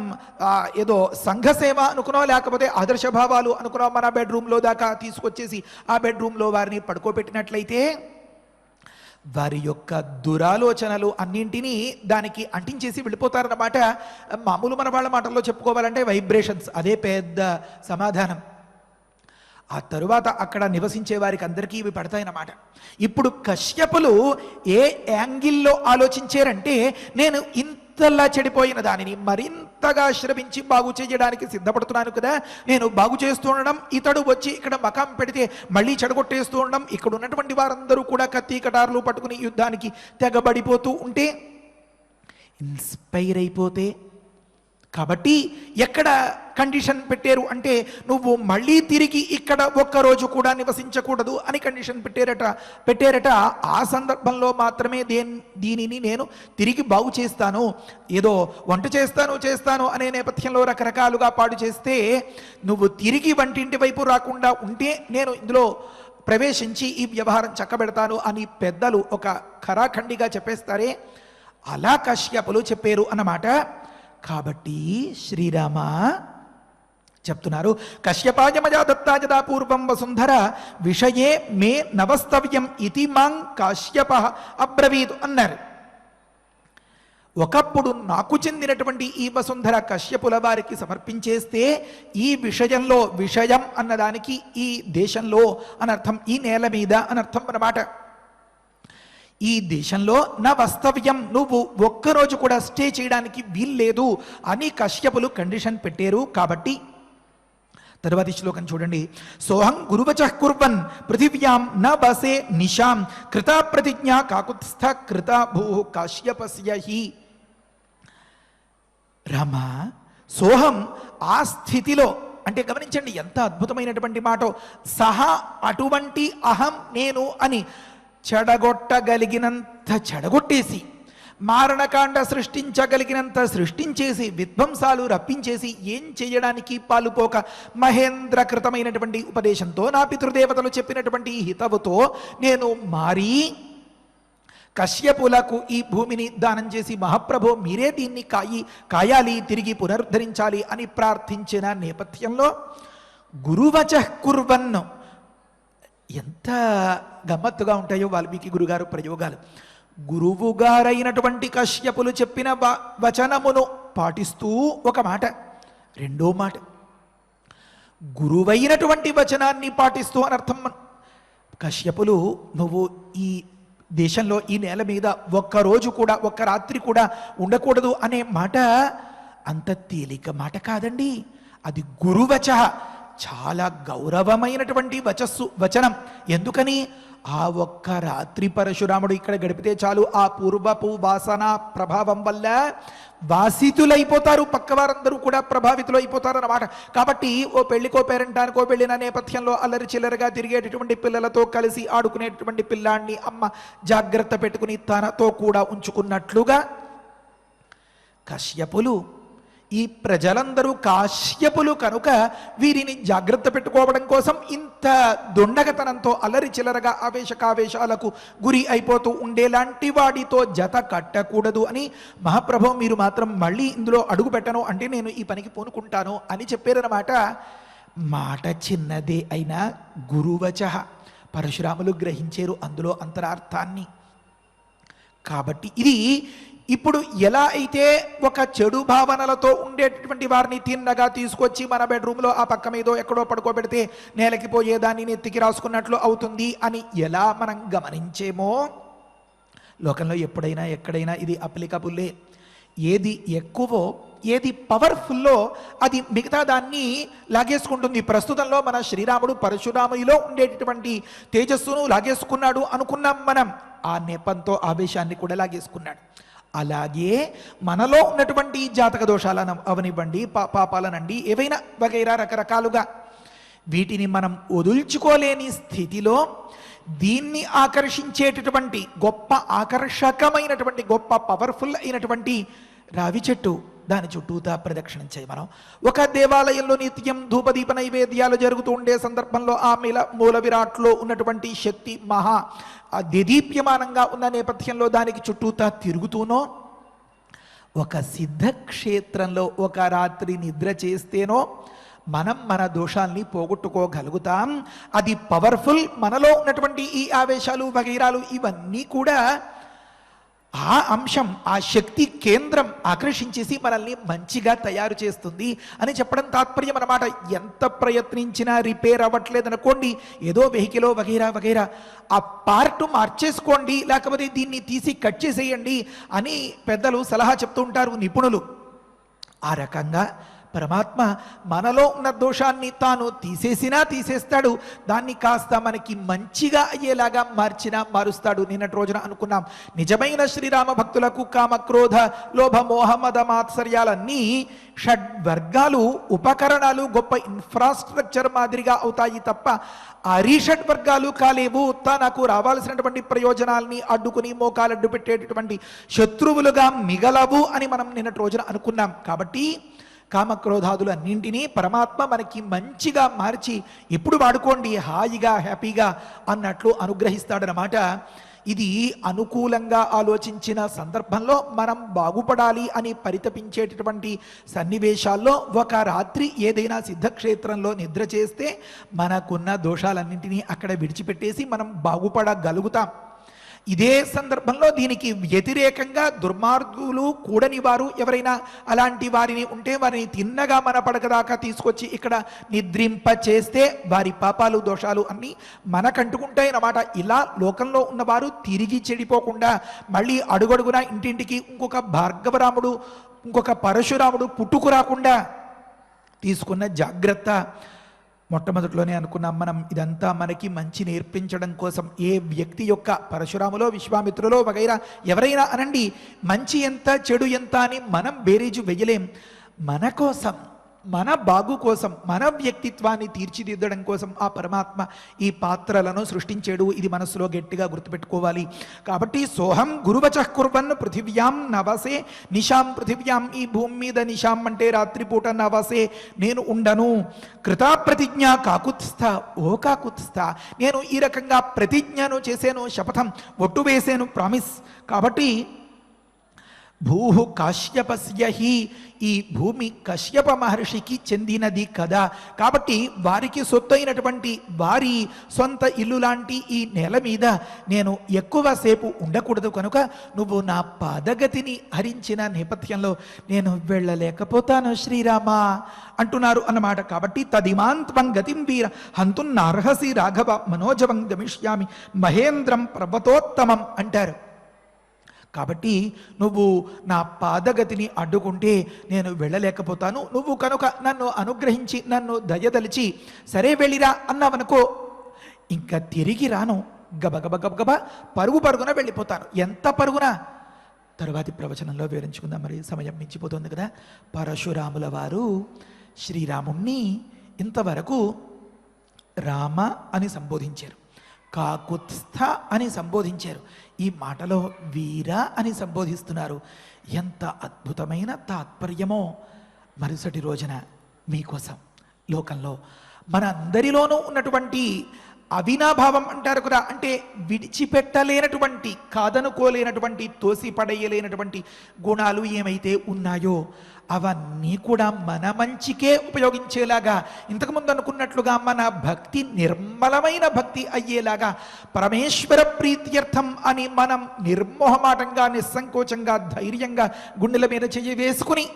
ఏదో సంఘసేవ అనుకున్నాం, లేకపోతే ఆదర్శ భావాలు అనుకున్నాం, మన బెడ్రూమ్లో దాకా తీసుకొచ్చేసి ఆ బెడ్రూమ్లో వారిని పడుకోబెట్టినట్లయితే వారి యొక్క దురాలోచనలు అన్నింటినీ దానికి అంటించేసి వెళ్ళిపోతారన్నమాట. మామూలు మన వాళ్ళ మాటల్లో చెప్పుకోవాలంటే వైబ్రేషన్స్, అదే పెద్ద సమాధానం. ఆ తరువాత అక్కడ నివసించే వారికి అందరికీ ఇవి పడతాయన్నమాట. ఇప్పుడు కశ్యపులు ఏ యాంగిల్లో ఆలోచించారంటే, నేను ఇంతలా చెడిపోయిన దానిని మరింతగా శ్రమించి బాగు చేయడానికి సిద్ధపడుతున్నాను కదా, నేను బాగు చేస్తూ ఉండడం, ఇతడు వచ్చి ఇక్కడ మకాం పెడితే మళ్ళీ చెడగొట్టేస్తూ ఉండడం, ఇక్కడ ఉన్నటువంటి వారందరూ కూడా కత్తి కటార్లు పట్టుకుని యుద్ధానికి తెగబడిపోతూ ఉంటే ఇన్స్పైర్ అయిపోతే, కాబట్టి ఎక్కడ కండిషన్ పెట్టారు అంటే, నువ్వు మళ్ళీ తిరిగి ఇక్కడ ఒక్కరోజు కూడా నివసించకూడదు అని కండిషన్ పెట్టారట. ఆ సందర్భంలో మాత్రమే దీనిని నేను తిరిగి బాగు చేస్తాను. ఏదో వంట చేస్తాను అనే నేపథ్యంలో రకరకాలుగా పాడు చేస్తే, నువ్వు తిరిగి వంటింటి వైపు రాకుండా ఉంటే నేను ఇందులో ప్రవేశించి ఈ వ్యవహారం చక్కబెడతాను అని పెద్దలు ఒక ఖరాఖండిగా చెప్పేస్తారే, అలా కశ్యపులు చెప్పారు అన్నమాట. కాబట్టి శ్రీరామ చెప్తున్నారు, కశ్యపాయ మయా దత్తాయదా పూర్వం వసుంధర విషయే మే నవస్తవ్యం ఇతి మాం కాశ్యప అబ్రవీత్ అన్నారు. ఒకప్పుడు నాకు చెందినటువంటి ఈ వసుంధర కశ్యపుల వారికి సమర్పించేస్తే, ఈ విషయంలో, విషయం అన్నదానికి ఈ దేశంలో అనర్థం, ఈ నేల మీద అనర్థం అన్నమాట. ఈ దేశంలో నా వస్తవ్యం, నువ్వు ఒక్కరోజు కూడా స్టే చేయడానికి వీల్లేదు అని కశ్యపులు కండిషన్ పెట్టారు. కాబట్టి తరువాతి శ్లోకం చూడండి. సోహం గురువచః కుర్వన్ పృథివ్యాం న బసే నిశాం కృతా ప్రతిజ్ఞా కాకుత్స్థ కృతా భూ కాశ్యపస్య హి. రామ, సోహం ఆ స్థితిలో అంటే గమనించండి ఎంత అద్భుతమైనటువంటి మాట. సహా అటువంటి అహం నేను అని చెడగొట్టగలిగినంత చెడగొట్టేసి, మారణకాండ సృష్టించగలిగినంత సృష్టించేసి, విధ్వంసాలు రప్పించేసి, ఏం చేయడానికి పాలుపోక మహేంద్రకృతమైనటువంటి ఉపదేశంతో, నా పితృదేవతలు చెప్పినటువంటి హితవుతో నేను మారి కశ్యపులకు ఈ భూమిని దానం చేసి, మహాప్రభో మీరే దీన్ని కాయాలి, తిరిగి పునరుద్ధరించాలి అని ప్రార్థించిన నేపథ్యంలో గురువచః కుర్వన్, ఎంత గమ్మత్తుగా ఉంటాయో వాల్మీకి గురుగారు ప్రయోగాలు. గురువు గారైనటువంటి కశ్యపులు చెప్పిన వచనమును పాటిస్తూ ఒక మాట, రెండో మాట గురువైనటువంటి వచనాన్ని పాటిస్తూ అనర్థం. కశ్యపులు నువ్వు ఈ దేశంలో, ఈ నేల మీద ఒక్కరోజు కూడా, ఒక్క రాత్రి కూడా ఉండకూడదు అనే మాట అంత తేలిక మాట కాదండి. అది గురువచ, చాలా గౌరవమైనటువంటి వచనం. ఎందుకని? ఆ ఒక్క రాత్రి పరశురాముడు ఇక్కడ గడిపితే చాలు, ఆ పూర్వపు వాసన ప్రభావం వల్ల వాసితులైపోతారు, పక్కవారందరూ కూడా ప్రభావితులు అయిపోతారు అన్నమాట. కాబట్టి ఓ పెళ్లికో పేరెంటానికో వెళ్ళిన నేపథ్యంలో అల్లరి చిల్లరగా తిరిగేటటువంటి పిల్లలతో కలిసి ఆడుకునేటువంటి పిల్లాన్ని అమ్మ జాగ్రత్త పెట్టుకుని తనతో కూడా ఉంచుకున్నట్లుగా కశ్యపులు, ఈ ప్రజలందరూ కాశ్యపులు కనుక వీరిని జాగ్రత్త పెట్టుకోవడం కోసం ఇంత దొండగతనంతో అల్లరి చిల్లరగా ఆవేశకావేశాలకు గురి అయిపోతూ ఉండేలాంటి వాడితో జత కట్టకూడదు అని, మహాప్రభు మీరు మాత్రం మళ్ళీ ఇందులో అడుగు పెట్టను అంటే నేను ఈ పనికి పూనుకుంటాను అని చెప్పారన్నమాట. మాట చిన్నదే అయినా గురువచ, పరశురాములు గ్రహించారు అందులో అంతరార్థాన్ని. కాబట్టి ఇది ఇప్పుడు ఎలా అయితే ఒక చెడు భావనలతో ఉండేటటువంటి వారిని తిన్నగా తీసుకొచ్చి మన బెడ్రూమ్లో ఆ పక్క మీదో ఎక్కడో పడుకోబెడితే నేలకి పోయేదాన్ని నెత్తికి రాసుకున్నట్లు అవుతుంది అని ఎలా మనం గమనించేమో, లోకంలో ఎప్పుడైనా ఎక్కడైనా ఇది అప్లికబుల్లే. ఏది ఎక్కువో ఏది పవర్ఫుల్లో అది మిగతా దాన్ని లాగేసుకుంటుంది. ప్రస్తుతంలో మన శ్రీరాముడు పరశురామునిలో ఉండేటటువంటి తేజస్సును లాగేసుకున్నాడు అనుకున్నాం మనం. ఆ నెపంతో ఆవేశాన్ని కూడా లాగేసుకున్నాడు. అలాగే మనలో ఉన్నటువంటి జాతక దోషాలను అవనివ్వండి, పాపాలనండి, ఏవైనా వగైరా రకరకాలుగా వీటిని మనం వదుల్చుకోలేని స్థితిలో దీన్ని ఆకర్షించేటటువంటి గొప్ప ఆకర్షకమైనటువంటి గొప్ప పవర్ఫుల్ అయినటువంటి రావి చెట్టు, దాని చుట్టూతా ప్రదక్షిణం చేయి. మనం ఒక దేవాలయంలో నిత్యం ధూపదీప నైవేద్యాలు జరుగుతూ ఉండే సందర్భంలో ఆ మూల విరాట్లో ఉన్నటువంటి శక్తి మహా దేదీప్యమానంగా ఉన్న నేపథ్యంలో దానికి చుట్టూతా తిరుగుతూనో, ఒక సిద్ధక్షేత్రంలో ఒక రాత్రి నిద్ర చేస్తేనో మనం మన దోషాల్ని పోగొట్టుకోగలుగుతాం. అది పవర్ఫుల్. మనలో ఉన్నటువంటి ఈ ఆవేశాలు వగైరాలు ఇవన్నీ కూడా ఆ అంశం, ఆ శక్తి కేంద్రం ఆకర్షించేసి మనల్ని మంచిగా తయారు చేస్తుంది అని చెప్పడం తాత్పర్యం అన్నమాట. ఎంత ప్రయత్నించినా రిపేర్ అవ్వట్లేదు అనుకోండి, ఏదో వెహికలో వగైరా వగైరా, ఆ పార్ట్ మార్చేసుకోండి, లేకపోతే దీన్ని తీసి కట్ చేసేయండి అని పెద్దలు సలహా చెప్తూ ఉంటారు, నిపుణులు. ఆ రకంగా పరమాత్మ మనలో ఉన్న దోషాన్ని తాను తీసేస్తాడు. దాన్ని కాస్త మనకి మంచిగా అయ్యేలాగా మారుస్తాడు. నిన్నటి రోజున అనుకున్నాం, నిజమైన శ్రీరామ భక్తులకు కామక్రోధ లోభ మోహ మద మాత్సర్యాలన్నీ షడ్వర్గాలు ఉపకరణాలు, గొప్ప ఇన్ఫ్రాస్ట్రక్చర్ మాదిరిగా అవుతాయి తప్ప అరిషడ్ వర్గాలు కాలేవు. తనకు రావాల్సినటువంటి ప్రయోజనాల్ని అడ్డుకుని మోకాలడ్డు పెట్టేటటువంటి శత్రువులుగా మిగలవు అని మనం నిన్నటి రోజున అనుకున్నాం. కాబట్టి కామక్రోధాదులన్నింటినీ పరమాత్మ మనకి మంచిగా మార్చి ఇప్పుడు వాడుకోండి హాయిగా హ్యాపీగా అన్నట్లు అనుగ్రహిస్తాడనమాట. ఇది అనుకూలంగా ఆలోచించిన సందర్భంలో మనం బాగుపడాలి అని పరితపించేటటువంటి సన్నివేశాల్లో ఒక రాత్రి ఏదైనా సిద్ధక్షేత్రంలో నిద్ర చేస్తే మనకున్న దోషాలన్నింటినీ అక్కడ విడిచిపెట్టేసి మనం బాగుపడగలుగుతాం. ఇదే సందర్భంలో దీనికి వ్యతిరేకంగా దుర్మార్గులు కూడని వారు ఎవరైనా అలాంటి వారిని ఉంటే వారిని తిన్నగా మన పడకదాకా తీసుకొచ్చి ఇక్కడ నిద్రింప చేస్తే వారి పాపాలు దోషాలు అన్నీ మనకంటుకుంటాయి అన్నమాట. ఇలా లోకంలో ఉన్నవారు తిరిగి చెడిపోకుండా మళ్ళీ అడుగడుగునా ఇంటింటికి ఇంకొక భార్గవరాముడు ఇంకొక పరశురాముడు పుట్టుకురాకుండా తీసుకున్న జాగ్రత్త. మొట్టమొదటిలోనే అనుకున్నాం మనం, ఇదంతా మనకి మంచి నేర్పించడం కోసం. ఏ వ్యక్తి యొక్క పరశురాములో విశ్వామిత్రులో వగైరా ఎవరైనా అనండి, మంచి ఎంత చెడు ఎంత అని మనం బేరీజు వెయ్యలేం. మన కోసం, మన బాగు కోసం, మన వ్యక్తిత్వాన్ని తీర్చిదిద్దడం కోసం ఆ పరమాత్మ ఈ పాత్రలను సృష్టించాడు. ఇది మనసులో గట్టిగా గుర్తుపెట్టుకోవాలి. కాబట్టి సోహం గురువచః కుర్వన్ పృథివ్యాం నవసే నిశాం పృథివ్యాం, ఈ భూమి మీద నిశాం అంటే రాత్రిపూట నవసే నేను ఉండను. కృతా ప్రతిజ్ఞ కాకుత్స్థ, ఓ కాకుత్స్థ, నేను ఈ రకంగా ప్రతిజ్ఞను చేశాను, శపథం ఒట్టు వేసాను, ప్రామిస్. కాబట్టి భూహు కాశ్యపస్యహి, ఈ భూమి కశ్యప మహర్షికి చెందినది కదా. కాబట్టి వారికి సొత్తైనటువంటి వారి సొంత ఇల్లు లాంటి ఈ నేల మీద నేను ఎక్కువసేపు ఉండకూడదు. కనుక నువ్వు నా పాదగతిని హరించిన నేపథ్యంలో నేను వెళ్ళలేకపోతాను శ్రీరామ అంటున్నారు అన్నమాట. కాబట్టి తదిమాంత్వం గతిం వీర హంతున్నార్హసి రాఘవ మనోజవం గమిష్యామి మహేంద్రం పర్వతోత్తమం అంటారు. కాబట్టి నువ్వు నా పాదగతిని అడ్డుకుంటే నేను వెళ్ళలేకపోతాను. నువ్వు కనుక నన్ను అనుగ్రహించి నన్ను దయదలిచి సరే వెళ్ళిరా అన్నావనుకో, ఇంకా తిరిగి రాను, గబగబ గబగబ పరుగున వెళ్ళిపోతాను. ఎంత పరుగున తరువాతి ప్రవచనంలో వివరించుకుందాం. మరి సమయం మించిపోతుంది కదా. పరశురాముల వారు శ్రీరాముణ్ణి ఇంతవరకు రామ అని సంబోధించారు, కాకుత్స్థ అని సంబోధించారు. ఈ మాటలో వీర అని సంబోధిస్తున్నారు. ఎంత అద్భుతమైన తాత్పర్యమో. మరుసటి రోజున మీకోసం లోకంలో మన అందరిలోనూ ఉన్నటువంటి అవినాభావం అంటారు కదా, అంటే విడిచిపెట్టలేనటువంటి, కాదనుకోలేనటువంటి, తోసిపడేయలేనటువంటి గుణాలు ఏమైతే ఉన్నాయో అవన్నీ కూడా మన మంచికే ఉపయోగించేలాగా, ఇంతకుముందు అనుకున్నట్లుగా మన భక్తి నిర్మలమైన భక్తి అయ్యేలాగా, పరమేశ్వర ప్రీత్యర్థం అని మనం నిర్మోహమాటంగా, నిస్సంకోచంగా, ధైర్యంగా గుండెల మీద చెయ్యి వేసుకుని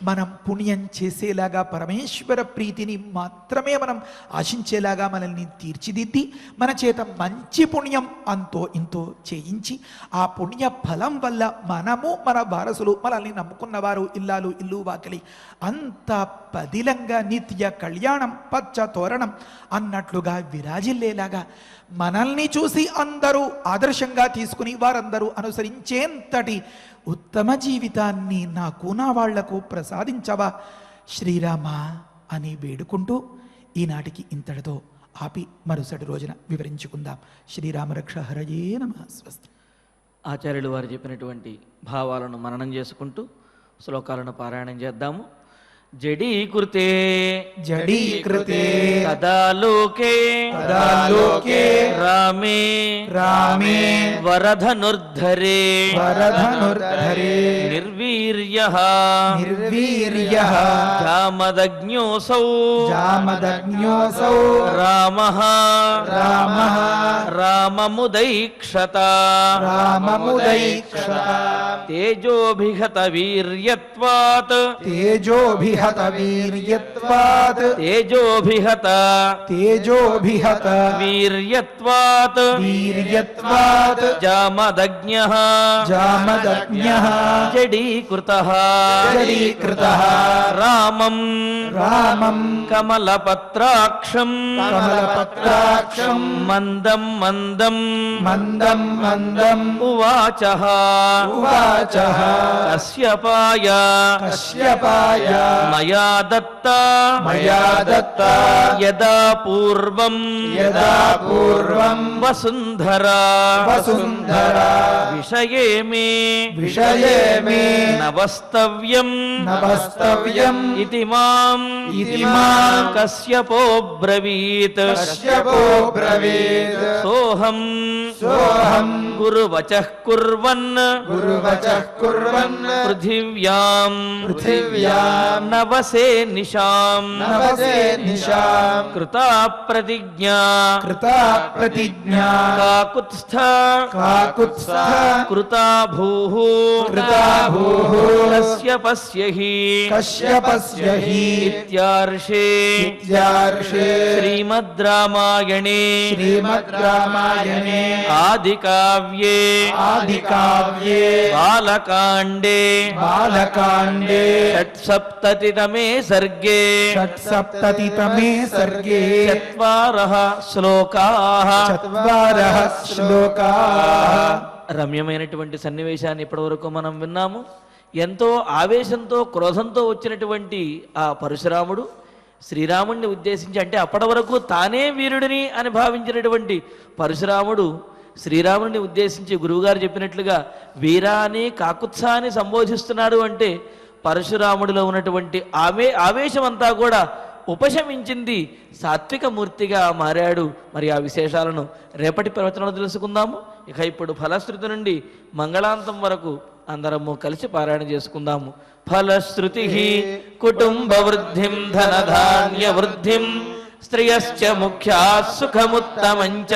మనం పుణ్యం చేసేలాగా, పరమేశ్వర ప్రీతిని మాత్రమే మనం ఆశించేలాగా మనల్ని తీర్చిదిద్ది, మన చేత మంచి పుణ్యం అంతో ఇంతో చేయించి, ఆ పుణ్య ఫలం వల్ల మనము, మన వారసులు, మనల్ని నమ్ముకున్నవారు, ఇల్లాలు, ఇల్లు వాకిలి అంత పదిలంగా నిత్య కళ్యాణం పచ్చ తోరణం అన్నట్లుగా విరాజిల్లేలాగా, మనల్ని చూసి అందరూ ఆదర్శంగా తీసుకుని వారందరూ అనుసరించేంతటి ఉత్తమ జీవితాన్ని నాకు, నా వాళ్లకు ప్రసాదించవా శ్రీరామ అని వేడుకుంటూ ఈనాటికి ఇంతటితో ఆపి మరుసటి రోజున వివరించుకుందాం. శ్రీరామరక్ష హరయే నమః. స్వస్తి. ఆచార్యులు వారు చెప్పినటువంటి భావాలను మననం చేసుకుంటూ శ్లోకాలను పారాయణం చేద్దాము. జడీకృతే జడీకృతే తదా లోకే రామే రామే వరధనుర్ధరే నిర్వీర్యః జామదగ్న్యోసౌ రామః రామముదైక్షత తేజోభిహత వీర్యత్వాత్ వీర్యత్వాత్ జామదగ్న్యః జడీకృతః రామం కమలపత్రాక్షం మందం ఉవాచః కశ్యపాయ మయా దత్తా యదా పూర్వం వసుంధరా విషయే మే నవస్తవ్యం ఇతి మాం కశ్యపో బ్రవీత్ సోహం గురువచః కుర్వన్ పృథివ్యాం నవసే నిశాం కృతా ప్రతిజ్ఞా కాకుత్స్థ కృతా భూః కశ్యపస్య ఇత్యార్షే శ్రీమద్ రామాయణే ఆదికావ్యే బాలకాండే షట్సప్తతితమే సర్గే చత్వారః శ్లోకాః రమ్యమైనటువంటి సన్నివేశాన్ని ఇప్పటివరకు మనం విన్నాము. ఎంతో ఆవేశంతో, క్రోధంతో వచ్చినటువంటి ఆ పరశురాముడు శ్రీరాముడిని ఉద్దేశించి, అంటే అప్పటి వరకు తానే వీరుడిని అని భావించినటువంటి పరశురాముడు శ్రీరాముడిని ఉద్దేశించి గురువుగారు చెప్పినట్లుగా వీరాని కాకుత్సాని సంబోధిస్తున్నాడు. అంటే పరశురాముడిలో ఉన్నటువంటి ఆవేశం అంతా కూడా ఉపశమించింది, సాత్విక మూర్తిగా మారాడు. మరి ఆ విశేషాలను రేపటి ప్రవచనంలో తెలుసుకుందాము. ఇక ఇప్పుడు ఫలశ్రుతి నుండి మంగళాంతం వరకు అందరము కలిసి పారాయణ చేసుకుందాము. ఫలశ్రుతి కుటుంబ వృద్ధిం ధనధాన్య వృద్ధిం స్త్రియశ్చ ముఖ్యా సుఖముత్తమంచ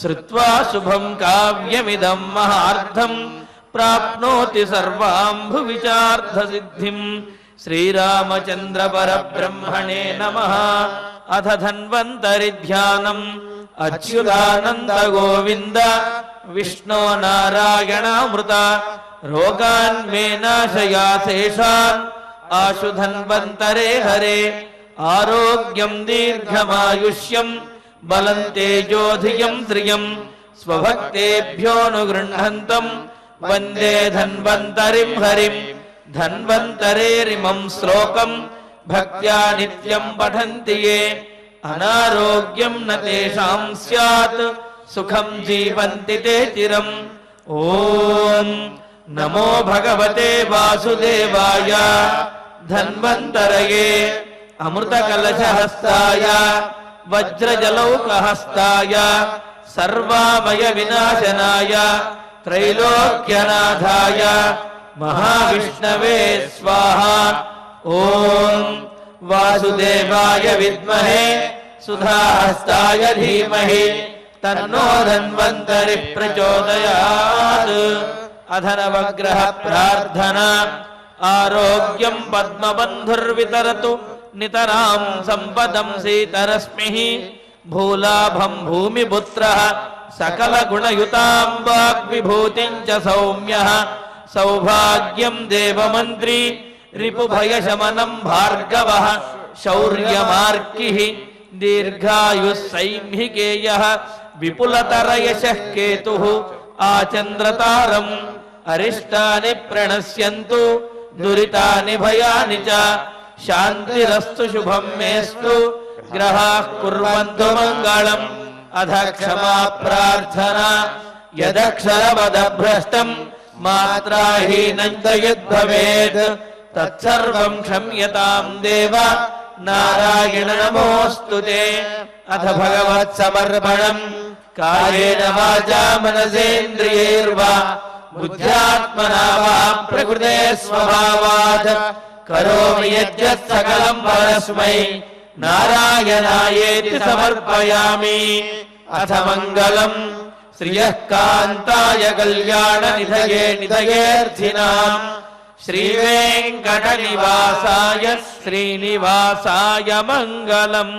శ్రుత్వా శుభం కావ్యమిదం మహార్థం ప్రాప్నోతి సర్వాంభువిచార్థ సిద్ధిం. శ్రీరామచంద్ర పరబ్రహ్మణే నమః. అథ ధన్వంతరి ధ్యానం అచ్యుతానంద గోవింద విష్ణో నారాయణామృత రోగాన్ మే నాశయా శేషాన్ ఆశు ధన్వంతరే హరే. ఆరోగ్యం దీర్ఘమాయుష్యం బలం తేజోధియం శ్రియం స్వభక్తేభ్యోనుగృహంతం వందే ధన్వంతరిం హరిం. ధన్వంతరేరిమం శ్లోకం భక్త్యా నిత్యం పఠంతి యే అనారోగ్యం న తేషాం స్యాత్ సుఖం జీవంతి తే చిరం. ఓం నమో భగవతే వజ్రజలౌకహస్తాయ సర్వామయ వినాశనాయ త్రైలోక్యనాథాయ మహావిష్ణవే స్వాహా. ఓం వాసుదేవాయ విద్మహే సుధాహస్తాయ ధీమహి తన్నో ధన్వంతరి ప్రచోదయాత్. అధనవగ్రహ ప్రార్థన. ఆరోగ్యం పద్మబంధుర్వితరతు నితరాం సంపదం సీతరశ్మి. భూలాభం భూమిపుత్రః సకలగుణయుతాం వాగ్విభూతిం చ సౌమ్యః. సౌభాగ్యం దేవమంత్రి రిపుభయశమనం భార్గవః. శౌర్యమార్కిః దీర్ఘాయుః సైంహికేయః. విపులతరయశః కేతుః ఆచంద్రతారం. అరిష్టాని ప్రణశ్యంతు దురితాని భయాని చ. శాంతిరస్తు శుభం మేస్తు గ్రహాః కుర్వంతు మంగళం. అధ క్షమా ప్రార్థనా. యదక్షరవదభ్రష్టం మాత్రాహీనం చ యద్భవేత్ తత్సర్వం క్షమ్యతాం దేవ నారాయణ నమోస్తుతే. అథ భగవత్సమర్పణం. కాయేన వాచా మనసేంద్రియైర్వా బుద్ధ్యాత్మనా వా ప్రకృతే స్వభావాత్ కరోమి యజ్జత్ సకలం పరస్మై నారాయణాయేతి సమర్పయామి. అథ మంగళం. శ్రియః కాంతాయ కళ్యాణ నిధయే నిధయేర్థినాం. శ్రీవేంకట నివాసాయ శ్రీనివాసాయ మంగళం.